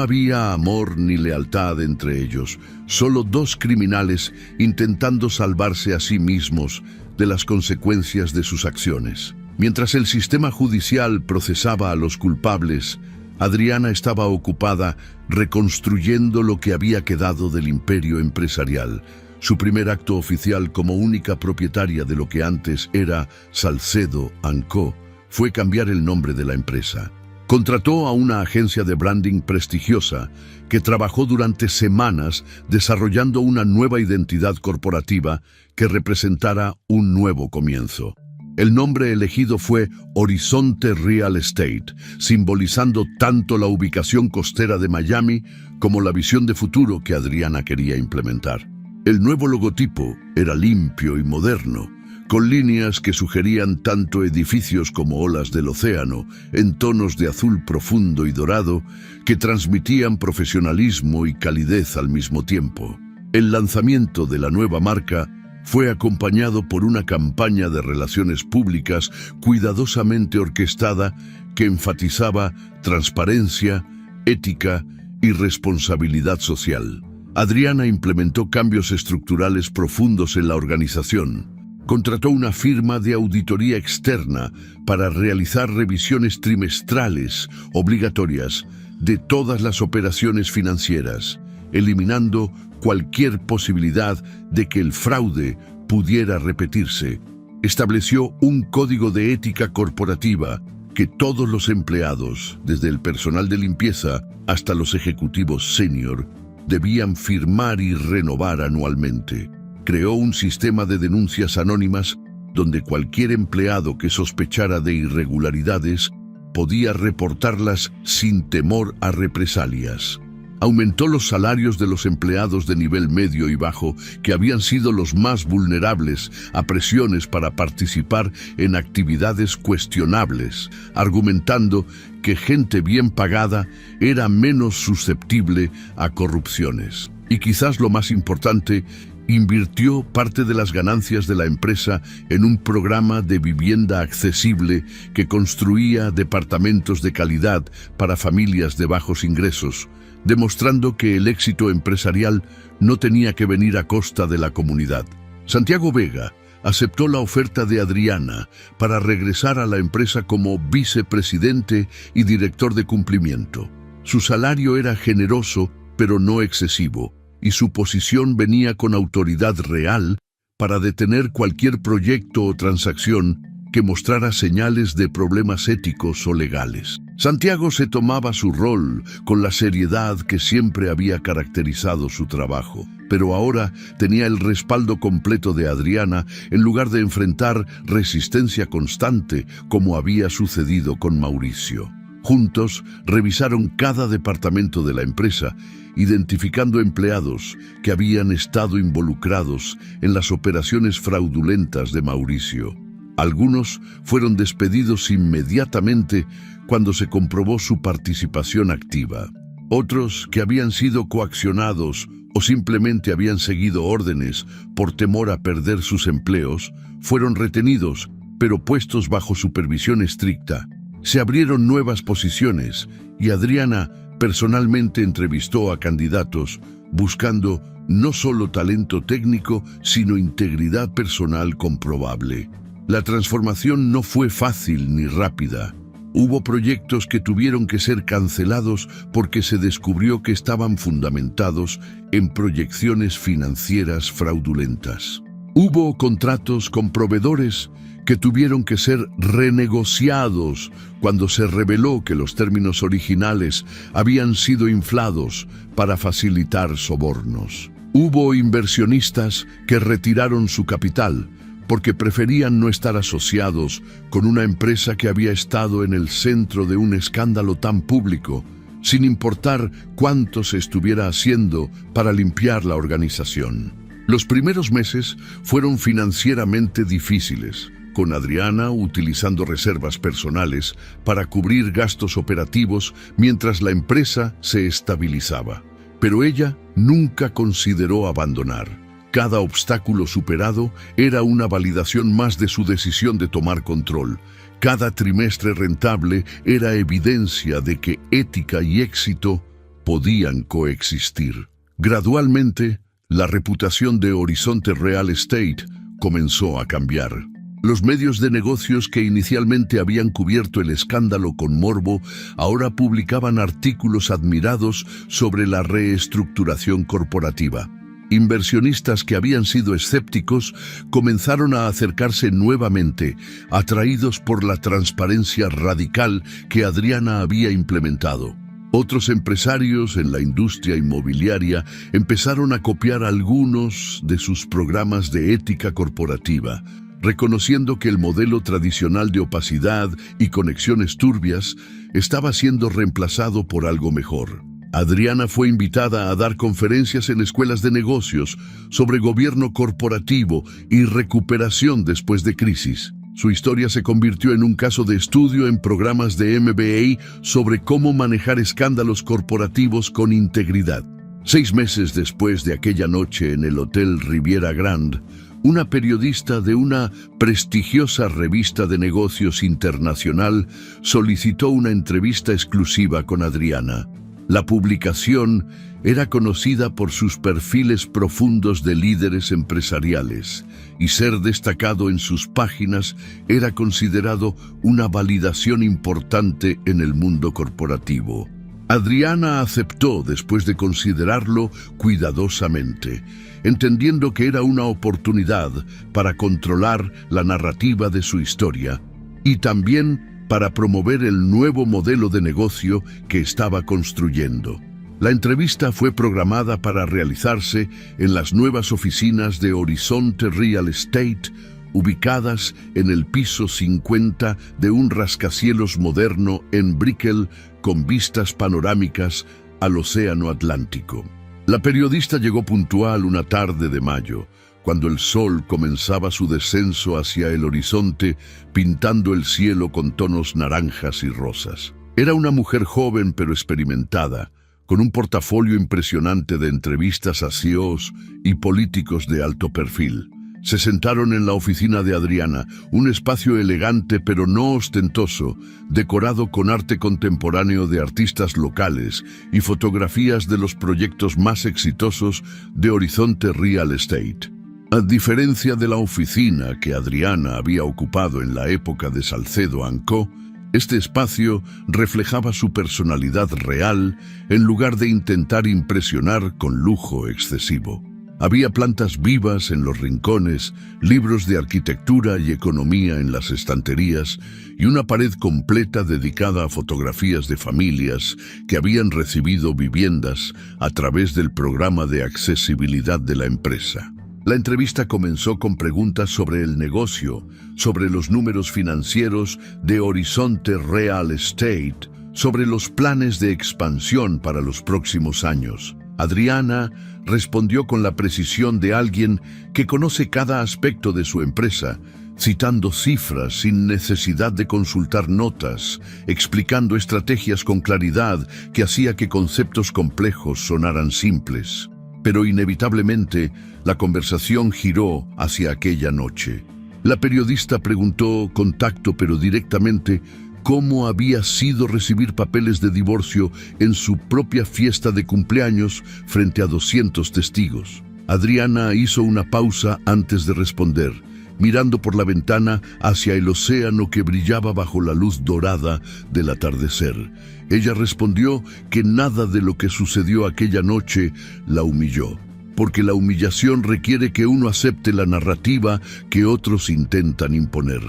había amor ni lealtad entre ellos, solo 2 criminales intentando salvarse a sí mismos de las consecuencias de sus acciones. Mientras el sistema judicial procesaba a los culpables, Adriana estaba ocupada reconstruyendo lo que había quedado del imperio empresarial. Su primer acto oficial como única propietaria de lo que antes era Salcedo & Co. fue cambiar el nombre de la empresa. Contrató a una agencia de branding prestigiosa que trabajó durante semanas desarrollando una nueva identidad corporativa que representara un nuevo comienzo. El nombre elegido fue Horizonte Real Estate, simbolizando tanto la ubicación costera de Miami como la visión de futuro que Adriana quería implementar. El nuevo logotipo era limpio y moderno, con líneas que sugerían tanto edificios como olas del océano, en tonos de azul profundo y dorado, que transmitían profesionalismo y calidez al mismo tiempo. El lanzamiento de la nueva marca fue acompañado por una campaña de relaciones públicas cuidadosamente orquestada que enfatizaba transparencia, ética y responsabilidad social. Adriana implementó cambios estructurales profundos en la organización. Contrató una firma de auditoría externa para realizar revisiones trimestrales obligatorias de todas las operaciones financieras, eliminando cualquier posibilidad de que el fraude pudiera repetirse. Estableció un código de ética corporativa que todos los empleados, desde el personal de limpieza hasta los ejecutivos senior, debían firmar y renovar anualmente. Creó un sistema de denuncias anónimas donde cualquier empleado que sospechara de irregularidades podía reportarlas sin temor a represalias. Aumentó los salarios de los empleados de nivel medio y bajo, que habían sido los más vulnerables a presiones para participar en actividades cuestionables, argumentando que gente bien pagada era menos susceptible a corrupciones. Y quizás lo más importante, invirtió parte de las ganancias de la empresa en un programa de vivienda accesible que construía departamentos de calidad para familias de bajos ingresos, demostrando que el éxito empresarial no tenía que venir a costa de la comunidad. Santiago Vega aceptó la oferta de Adriana para regresar a la empresa como vicepresidente y director de cumplimiento. Su salario era generoso, pero no excesivo, y su posición venía con autoridad real para detener cualquier proyecto o transacción que mostrara señales de problemas éticos o legales. Santiago se tomaba su rol con la seriedad que siempre había caracterizado su trabajo, pero ahora tenía el respaldo completo de Adriana en lugar de enfrentar resistencia constante como había sucedido con Mauricio. Juntos revisaron cada departamento de la empresa, identificando empleados que habían estado involucrados en las operaciones fraudulentas de Mauricio. Algunos fueron despedidos inmediatamente cuando se comprobó su participación activa. Otros, que habían sido coaccionados o simplemente habían seguido órdenes por temor a perder sus empleos, fueron retenidos, pero puestos bajo supervisión estricta. Se abrieron nuevas posiciones y Adriana personalmente entrevistó a candidatos buscando no solo talento técnico, sino integridad personal comprobable. La transformación no fue fácil ni rápida. Hubo proyectos que tuvieron que ser cancelados porque se descubrió que estaban fundamentados en proyecciones financieras fraudulentas. Hubo contratos con proveedores que tuvieron que ser renegociados cuando se reveló que los términos originales habían sido inflados para facilitar sobornos. Hubo inversionistas que retiraron su capital porque preferían no estar asociados con una empresa que había estado en el centro de un escándalo tan público, sin importar cuánto se estuviera haciendo para limpiar la organización. Los primeros meses fueron financieramente difíciles, con Adriana utilizando reservas personales para cubrir gastos operativos mientras la empresa se estabilizaba. Pero ella nunca consideró abandonar. Cada obstáculo superado era una validación más de su decisión de tomar control. Cada trimestre rentable era evidencia de que ética y éxito podían coexistir. Gradualmente, la reputación de Horizonte Real Estate comenzó a cambiar. Los medios de negocios que inicialmente habían cubierto el escándalo con morbo, ahora publicaban artículos admirados sobre la reestructuración corporativa. Inversionistas que habían sido escépticos comenzaron a acercarse nuevamente, atraídos por la transparencia radical que Adriana había implementado. Otros empresarios en la industria inmobiliaria empezaron a copiar algunos de sus programas de ética corporativa, reconociendo que el modelo tradicional de opacidad y conexiones turbias estaba siendo reemplazado por algo mejor. Adriana fue invitada a dar conferencias en escuelas de negocios sobre gobierno corporativo y recuperación después de crisis. Su historia se convirtió en un caso de estudio en programas de MBA sobre cómo manejar escándalos corporativos con integridad. 6 meses después de aquella noche en el Hotel Riviera Grand, una periodista de una prestigiosa revista de negocios internacional solicitó una entrevista exclusiva con Adriana. La publicación era conocida por sus perfiles profundos de líderes empresariales, y ser destacado en sus páginas era considerado una validación importante en el mundo corporativo. Adriana aceptó después de considerarlo cuidadosamente, entendiendo que era una oportunidad para controlar la narrativa de su historia y también para promover el nuevo modelo de negocio que estaba construyendo. La entrevista fue programada para realizarse en las nuevas oficinas de Horizonte Real Estate, ubicadas en el piso 50 de un rascacielos moderno en Brickell con vistas panorámicas al Océano Atlántico. La periodista llegó puntual una tarde de mayo, cuando el sol comenzaba su descenso hacia el horizonte, pintando el cielo con tonos naranjas y rosas. Era una mujer joven pero experimentada, con un portafolio impresionante de entrevistas a CEOs y políticos de alto perfil. Se sentaron en la oficina de Adriana, un espacio elegante pero no ostentoso, decorado con arte contemporáneo de artistas locales y fotografías de los proyectos más exitosos de Horizonte Real Estate. A diferencia de la oficina que Adriana había ocupado en la época de Salcedo & Co., este espacio reflejaba su personalidad real en lugar de intentar impresionar con lujo excesivo. Había plantas vivas en los rincones, libros de arquitectura y economía en las estanterías y una pared completa dedicada a fotografías de familias que habían recibido viviendas a través del programa de accesibilidad de la empresa. La entrevista comenzó con preguntas sobre el negocio, sobre los números financieros de Horizonte Real Estate, sobre los planes de expansión para los próximos años. Adriana respondió con la precisión de alguien que conoce cada aspecto de su empresa, citando cifras sin necesidad de consultar notas, explicando estrategias con claridad que hacía que conceptos complejos sonaran simples. Pero inevitablemente, la conversación giró hacia aquella noche. La periodista preguntó con tacto pero directamente cómo había sido recibir papeles de divorcio en su propia fiesta de cumpleaños frente a 200 testigos. Adriana hizo una pausa antes de responder, mirando por la ventana hacia el océano que brillaba bajo la luz dorada del atardecer. Ella respondió que nada de lo que sucedió aquella noche la humilló, porque la humillación requiere que uno acepte la narrativa que otros intentan imponer.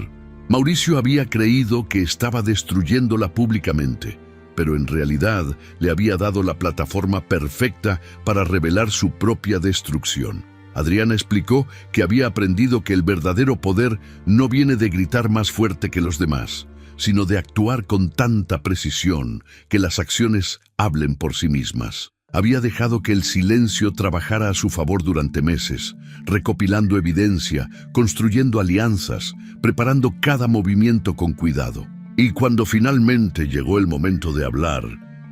Mauricio había creído que estaba destruyéndola públicamente, pero en realidad le había dado la plataforma perfecta para revelar su propia destrucción. Adriana explicó que había aprendido que el verdadero poder no viene de gritar más fuerte que los demás, sino de actuar con tanta precisión que las acciones hablen por sí mismas. Había dejado que el silencio trabajara a su favor durante meses, recopilando evidencia, construyendo alianzas, preparando cada movimiento con cuidado. Y cuando finalmente llegó el momento de hablar,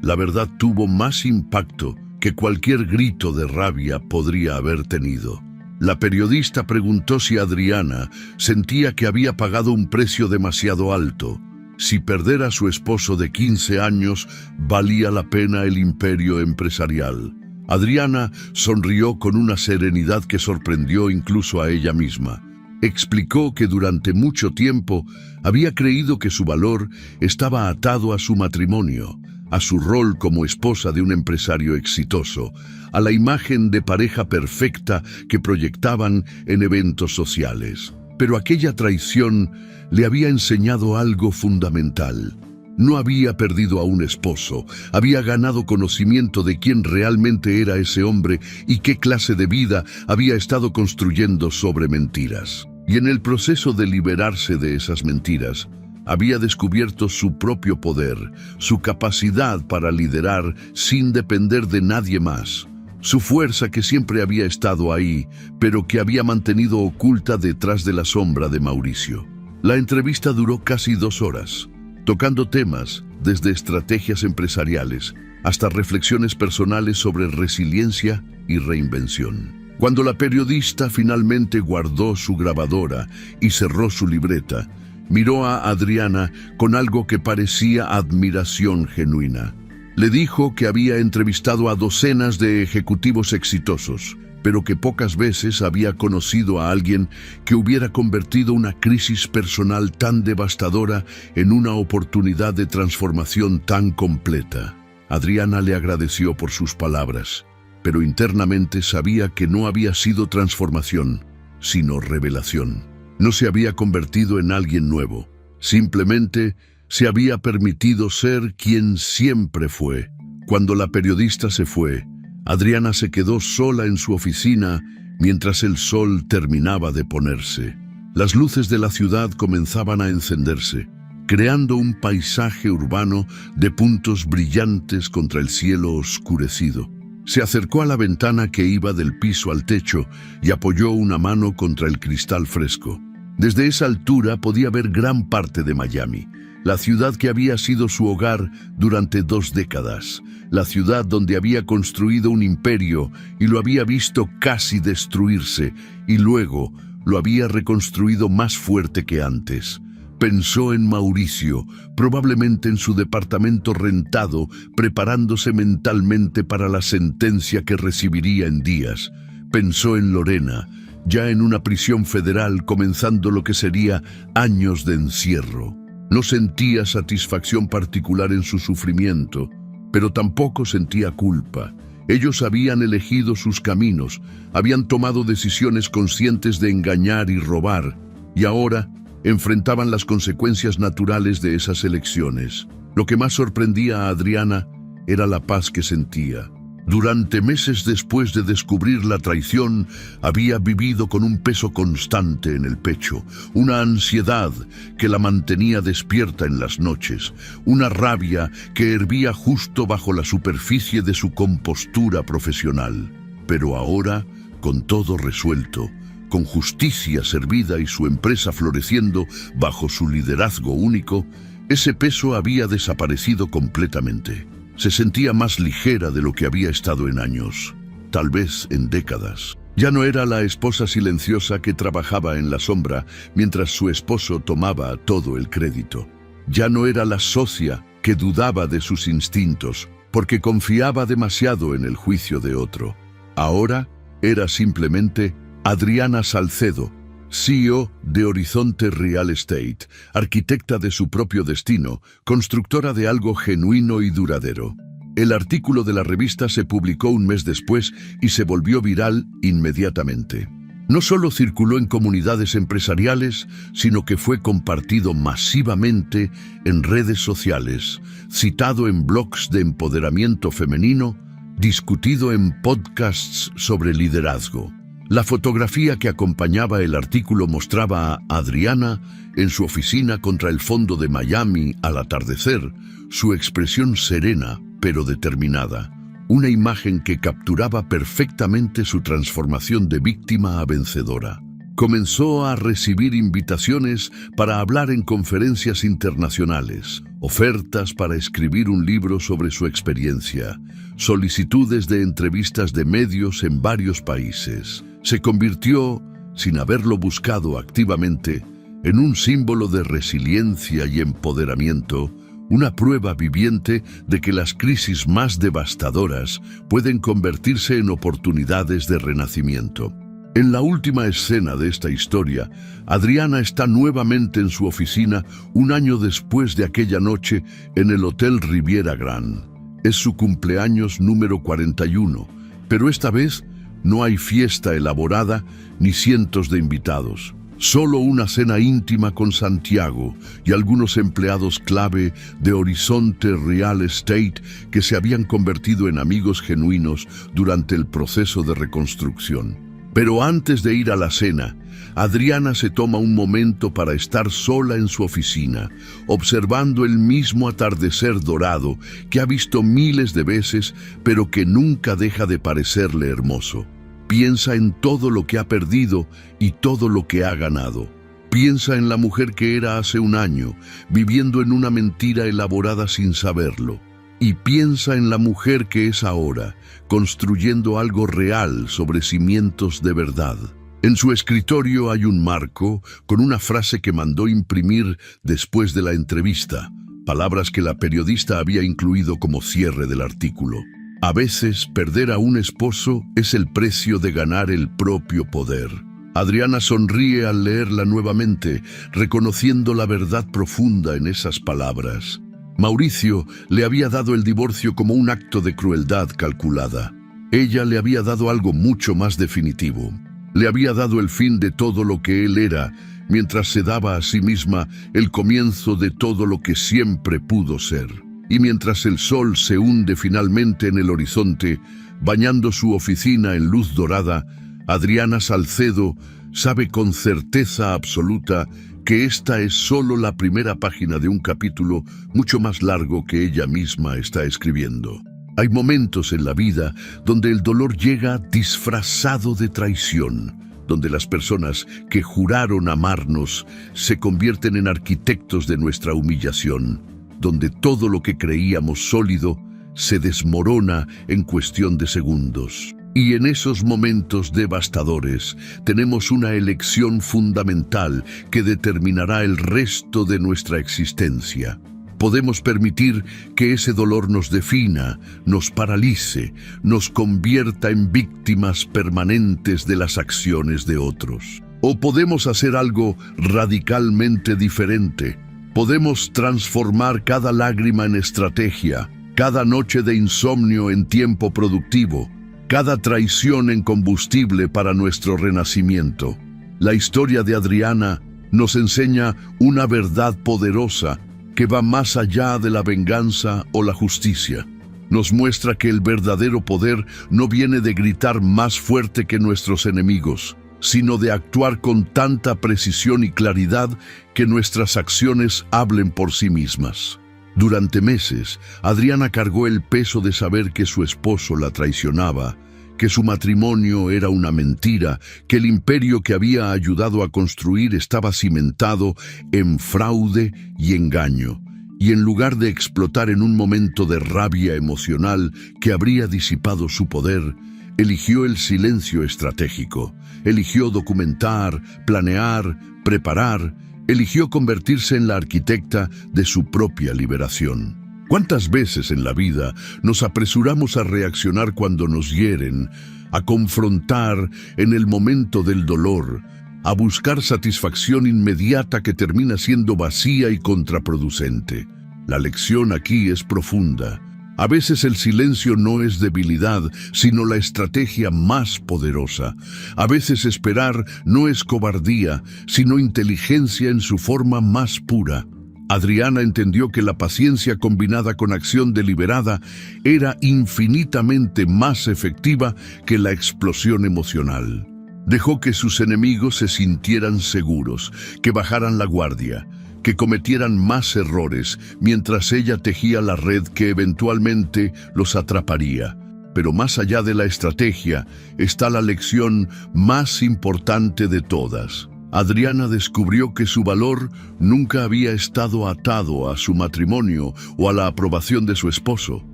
la verdad tuvo más impacto que cualquier grito de rabia podría haber tenido. La periodista preguntó si Adriana sentía que había pagado un precio demasiado alto, si perder a su esposo de 15 años valía la pena el imperio empresarial. Adriana sonrió con una serenidad que sorprendió incluso a ella misma. Explicó que durante mucho tiempo había creído que su valor estaba atado a su matrimonio, a su rol como esposa de un empresario exitoso, a la imagen de pareja perfecta que proyectaban en eventos sociales. Pero aquella traición le había enseñado algo fundamental. No había perdido a un esposo, había ganado conocimiento de quién realmente era ese hombre y qué clase de vida había estado construyendo sobre mentiras. Y en el proceso de liberarse de esas mentiras, había descubierto su propio poder, su capacidad para liderar sin depender de nadie más. Su fuerza que siempre había estado ahí, pero que había mantenido oculta detrás de la sombra de Mauricio. La entrevista duró casi 2 horas, tocando temas desde estrategias empresariales hasta reflexiones personales sobre resiliencia y reinvención. Cuando la periodista finalmente guardó su grabadora y cerró su libreta, miró a Adriana con algo que parecía admiración genuina. Le dijo que había entrevistado a docenas de ejecutivos exitosos, pero que pocas veces había conocido a alguien que hubiera convertido una crisis personal tan devastadora en una oportunidad de transformación tan completa. Adriana le agradeció por sus palabras, pero internamente sabía que no había sido transformación, sino revelación. No se había convertido en alguien nuevo, simplemente se había permitido ser quien siempre fue. Cuando la periodista se fue, Adriana se quedó sola en su oficina mientras el sol terminaba de ponerse. Las luces de la ciudad comenzaban a encenderse, creando un paisaje urbano de puntos brillantes contra el cielo oscurecido. Se acercó a la ventana que iba del piso al techo y apoyó una mano contra el cristal fresco. Desde esa altura podía ver gran parte de Miami, la ciudad que había sido su hogar durante 2 décadas, la ciudad donde había construido un imperio y lo había visto casi destruirse, y luego lo había reconstruido más fuerte que antes. Pensó en Mauricio, probablemente en su departamento rentado, preparándose mentalmente para la sentencia que recibiría en días. Pensó en Lorena, ya en una prisión federal, comenzando lo que sería años de encierro. No sentía satisfacción particular en su sufrimiento, pero tampoco sentía culpa. Ellos habían elegido sus caminos, habían tomado decisiones conscientes de engañar y robar, y ahora enfrentaban las consecuencias naturales de esas elecciones. Lo que más sorprendía a Adriana era la paz que sentía. Durante meses después de descubrir la traición, había vivido con un peso constante en el pecho, una ansiedad que la mantenía despierta en las noches, una rabia que hervía justo bajo la superficie de su compostura profesional. Pero ahora, con todo resuelto, con justicia servida y su empresa floreciendo bajo su liderazgo único, ese peso había desaparecido completamente. Se sentía más ligera de lo que había estado en años. tal vez en décadas. Ya no era la esposa silenciosa que trabajaba en la sombra mientras su esposo tomaba todo el crédito. Ya no era la socia que dudaba de sus instintos porque confiaba demasiado en el juicio de otro. Ahora era simplemente Adriana Salcedo, CEO de Horizonte Real Estate, arquitecta de su propio destino, constructora de algo genuino y duradero. El artículo de la revista se publicó un mes después y se volvió viral inmediatamente. No solo circuló en comunidades empresariales, sino que fue compartido masivamente en redes sociales, citado en blogs de empoderamiento femenino, discutido en podcasts sobre liderazgo. La fotografía que acompañaba el artículo mostraba a Adriana en su oficina contra el fondo de Miami al atardecer, su expresión serena pero determinada. Una imagen que capturaba perfectamente su transformación de víctima a vencedora. Comenzó a recibir invitaciones para hablar en conferencias internacionales, ofertas para escribir un libro sobre su experiencia, solicitudes de entrevistas de medios en varios países. Se convirtió, sin haberlo buscado activamente, en un símbolo de resiliencia y empoderamiento, una prueba viviente de que las crisis más devastadoras pueden convertirse en oportunidades de renacimiento. En la última escena de esta historia, Adriana está nuevamente en su oficina un año después de aquella noche en el Hotel Riviera Grand. Es su cumpleaños número 41, pero esta vez no hay fiesta elaborada ni cientos de invitados. Solo una cena íntima con Santiago y algunos empleados clave de Horizonte Real Estate que se habían convertido en amigos genuinos durante el proceso de reconstrucción. Pero antes de ir a la cena, Adriana se toma un momento para estar sola en su oficina, observando el mismo atardecer dorado que ha visto miles de veces, pero que nunca deja de parecerle hermoso. Piensa en todo lo que ha perdido y todo lo que ha ganado. Piensa en la mujer que era hace un año, viviendo en una mentira elaborada sin saberlo. Y piensa en la mujer que es ahora, construyendo algo real sobre cimientos de verdad. En su escritorio hay un marco con una frase que mandó imprimir después de la entrevista, palabras que la periodista había incluido como cierre del artículo. A veces, perder a un esposo es el precio de ganar el propio poder. Adriana sonríe al leerla nuevamente, reconociendo la verdad profunda en esas palabras. Mauricio le había dado el divorcio como un acto de crueldad calculada. Ella le había dado algo mucho más definitivo. Le había dado el fin de todo lo que él era, mientras se daba a sí misma el comienzo de todo lo que siempre pudo ser. Y mientras el sol se hunde finalmente en el horizonte, bañando su oficina en luz dorada, Adriana Salcedo sabe con certeza absoluta que esta es solo la primera página de un capítulo mucho más largo que ella misma está escribiendo. Hay momentos en la vida donde el dolor llega disfrazado de traición, donde las personas que juraron amarnos se convierten en arquitectos de nuestra humillación, donde todo lo que creíamos sólido se desmorona en cuestión de segundos. Y en esos momentos devastadores tenemos una elección fundamental que determinará el resto de nuestra existencia. Podemos permitir que ese dolor nos defina, nos paralice, nos convierta en víctimas permanentes de las acciones de otros. O podemos hacer algo radicalmente diferente. Podemos transformar cada lágrima en estrategia, cada noche de insomnio en tiempo productivo, cada traición en combustible para nuestro renacimiento. La historia de Adriana nos enseña una verdad poderosa que va más allá de la venganza o la justicia. Nos muestra que el verdadero poder no viene de gritar más fuerte que nuestros enemigos, sino de actuar con tanta precisión y claridad que nuestras acciones hablen por sí mismas. Durante meses, Adriana cargó el peso de saber que su esposo la traicionaba, que su matrimonio era una mentira, que el imperio que había ayudado a construir estaba cimentado en fraude y engaño. Y en lugar de explotar en un momento de rabia emocional que habría disipado su poder, Eligió el silencio estratégico, eligió documentar, planear, preparar, eligió convertirse en la arquitecta de su propia liberación. ¿Cuántas veces en la vida nos apresuramos a reaccionar cuando nos hieren, a confrontar en el momento del dolor, a buscar satisfacción inmediata que termina siendo vacía y contraproducente? La lección aquí es profunda. A veces el silencio no es debilidad, sino la estrategia más poderosa. A veces esperar no es cobardía, sino inteligencia en su forma más pura. Adriana entendió que la paciencia combinada con acción deliberada era infinitamente más efectiva que la explosión emocional. Dejó que sus enemigos se sintieran seguros, que bajaran la guardia, que cometieran más errores, mientras ella tejía la red que eventualmente los atraparía. Pero más allá de la estrategia está la lección más importante de todas. Adriana descubrió que su valor nunca había estado atado a su matrimonio o a la aprobación de su esposo.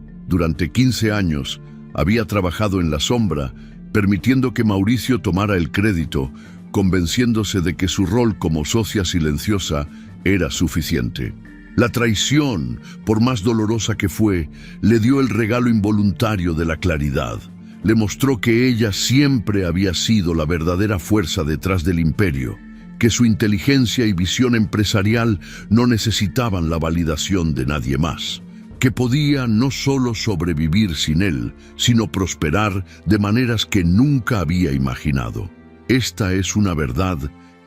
Durante 15 años había trabajado en la sombra, permitiendo que Mauricio tomara el crédito, convenciéndose de que su rol como socia silenciosa era suficiente. La traición, por más dolorosa que fue, le dio el regalo involuntario de la claridad. Le mostró que ella siempre había sido la verdadera fuerza detrás del imperio, que su inteligencia y visión empresarial no necesitaban la validación de nadie más, que podía no solo sobrevivir sin él, sino prosperar de maneras que nunca había imaginado. Esta es una verdad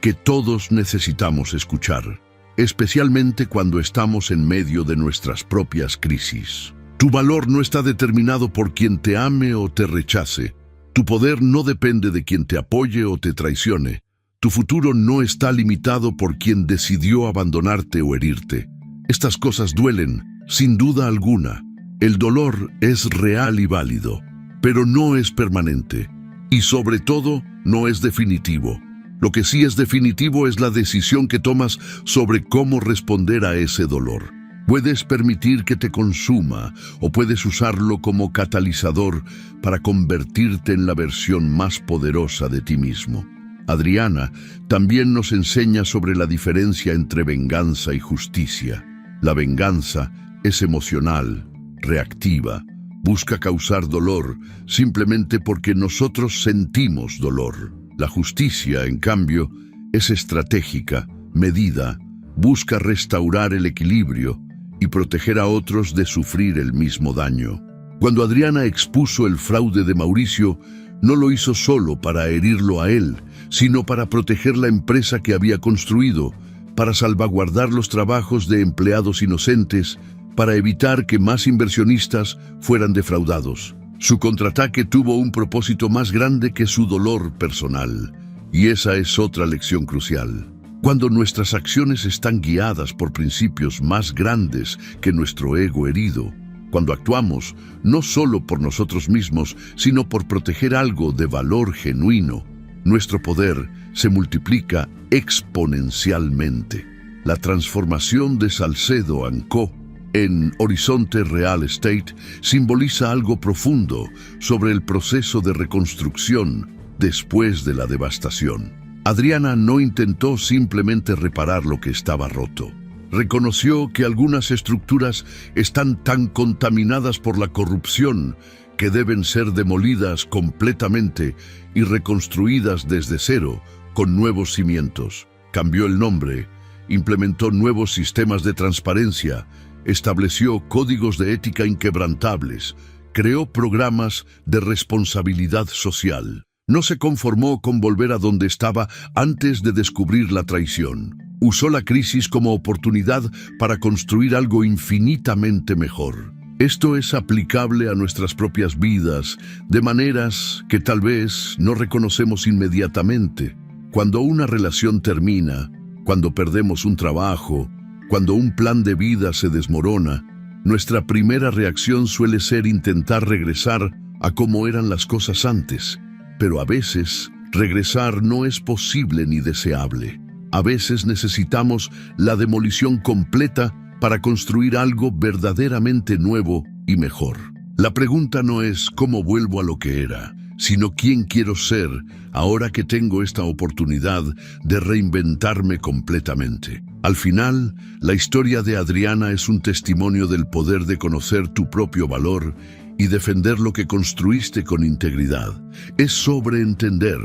que todos necesitamos escuchar, especialmente cuando estamos en medio de nuestras propias crisis. Tu valor no está determinado por quien te ame o te rechace. Tu poder no depende de quien te apoye o te traicione. Tu futuro no está limitado por quien decidió abandonarte o herirte. Estas cosas duelen, sin duda alguna. El dolor es real y válido, pero no es permanente. Y sobre todo, no es definitivo. Lo que sí es definitivo es la decisión que tomas sobre cómo responder a ese dolor. Puedes permitir que te consuma o puedes usarlo como catalizador para convertirte en la versión más poderosa de ti mismo. Adriana también nos enseña sobre la diferencia entre venganza y justicia. La venganza es emocional, reactiva, busca causar dolor simplemente porque nosotros sentimos dolor. La justicia, en cambio, es estratégica, medida, busca restaurar el equilibrio y proteger a otros de sufrir el mismo daño. Cuando Adriana expuso el fraude de Mauricio, no lo hizo solo para herirlo a él, sino para proteger la empresa que había construido, para salvaguardar los trabajos de empleados inocentes, para evitar que más inversionistas fueran defraudados. Su contraataque tuvo un propósito más grande que su dolor personal, y esa es otra lección crucial. Cuando nuestras acciones están guiadas por principios más grandes que nuestro ego herido, cuando actuamos no solo por nosotros mismos, sino por proteger algo de valor genuino, nuestro poder se multiplica exponencialmente. La transformación de Salcedo & Co. en Horizonte Real Estate simboliza algo profundo sobre el proceso de reconstrucción después de la devastación. Adriana no intentó simplemente reparar lo que estaba roto. Reconoció que algunas estructuras están tan contaminadas por la corrupción que deben ser demolidas completamente y reconstruidas desde cero con nuevos cimientos. Cambió el nombre, implementó nuevos sistemas de transparencia, estableció códigos de ética inquebrantables, creó programas de responsabilidad social. No se conformó con volver a donde estaba antes de descubrir la traición. Usó la crisis como oportunidad para construir algo infinitamente mejor. Esto es aplicable a nuestras propias vidas, de maneras que tal vez no reconocemos inmediatamente. Cuando una relación termina, cuando perdemos un trabajo, cuando un plan de vida se desmorona, nuestra primera reacción suele ser intentar regresar a cómo eran las cosas antes. Pero a veces, regresar no es posible ni deseable. A veces necesitamos la demolición completa para construir algo verdaderamente nuevo y mejor. La pregunta no es cómo vuelvo a lo que era, sino quién quiero ser ahora que tengo esta oportunidad de reinventarme completamente. Al final, la historia de Adriana es un testimonio del poder de conocer tu propio valor y defender lo que construiste con integridad. Es sobre entender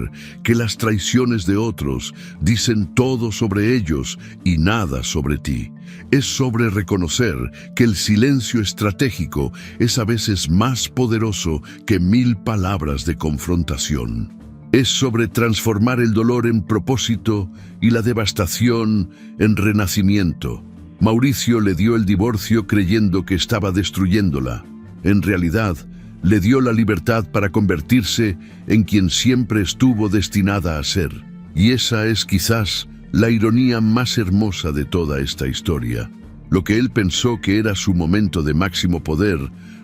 que las traiciones de otros dicen todo sobre ellos y nada sobre ti. Es sobre reconocer que el silencio estratégico es a veces más poderoso que 1000 palabras de confrontación. Es sobre transformar el dolor en propósito y la devastación en renacimiento. Mauricio le dio el divorcio creyendo que estaba destruyéndola. En realidad, le dio la libertad para convertirse en quien siempre estuvo destinada a ser. Y esa es quizás la ironía más hermosa de toda esta historia. Lo que él pensó que era su momento de máximo poder,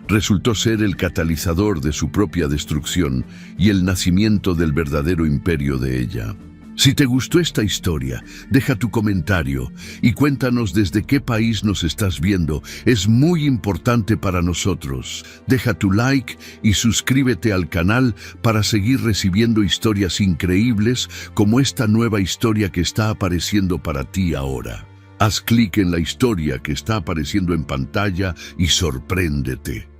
resultó ser el catalizador de su propia destrucción y el nacimiento del verdadero imperio de ella. Si te gustó esta historia, deja tu comentario y cuéntanos desde qué país nos estás viendo. Es muy importante para nosotros. Deja tu like y suscríbete al canal para seguir recibiendo historias increíbles como esta nueva historia que está apareciendo para ti ahora. Haz clic en la historia que está apareciendo en pantalla y sorpréndete.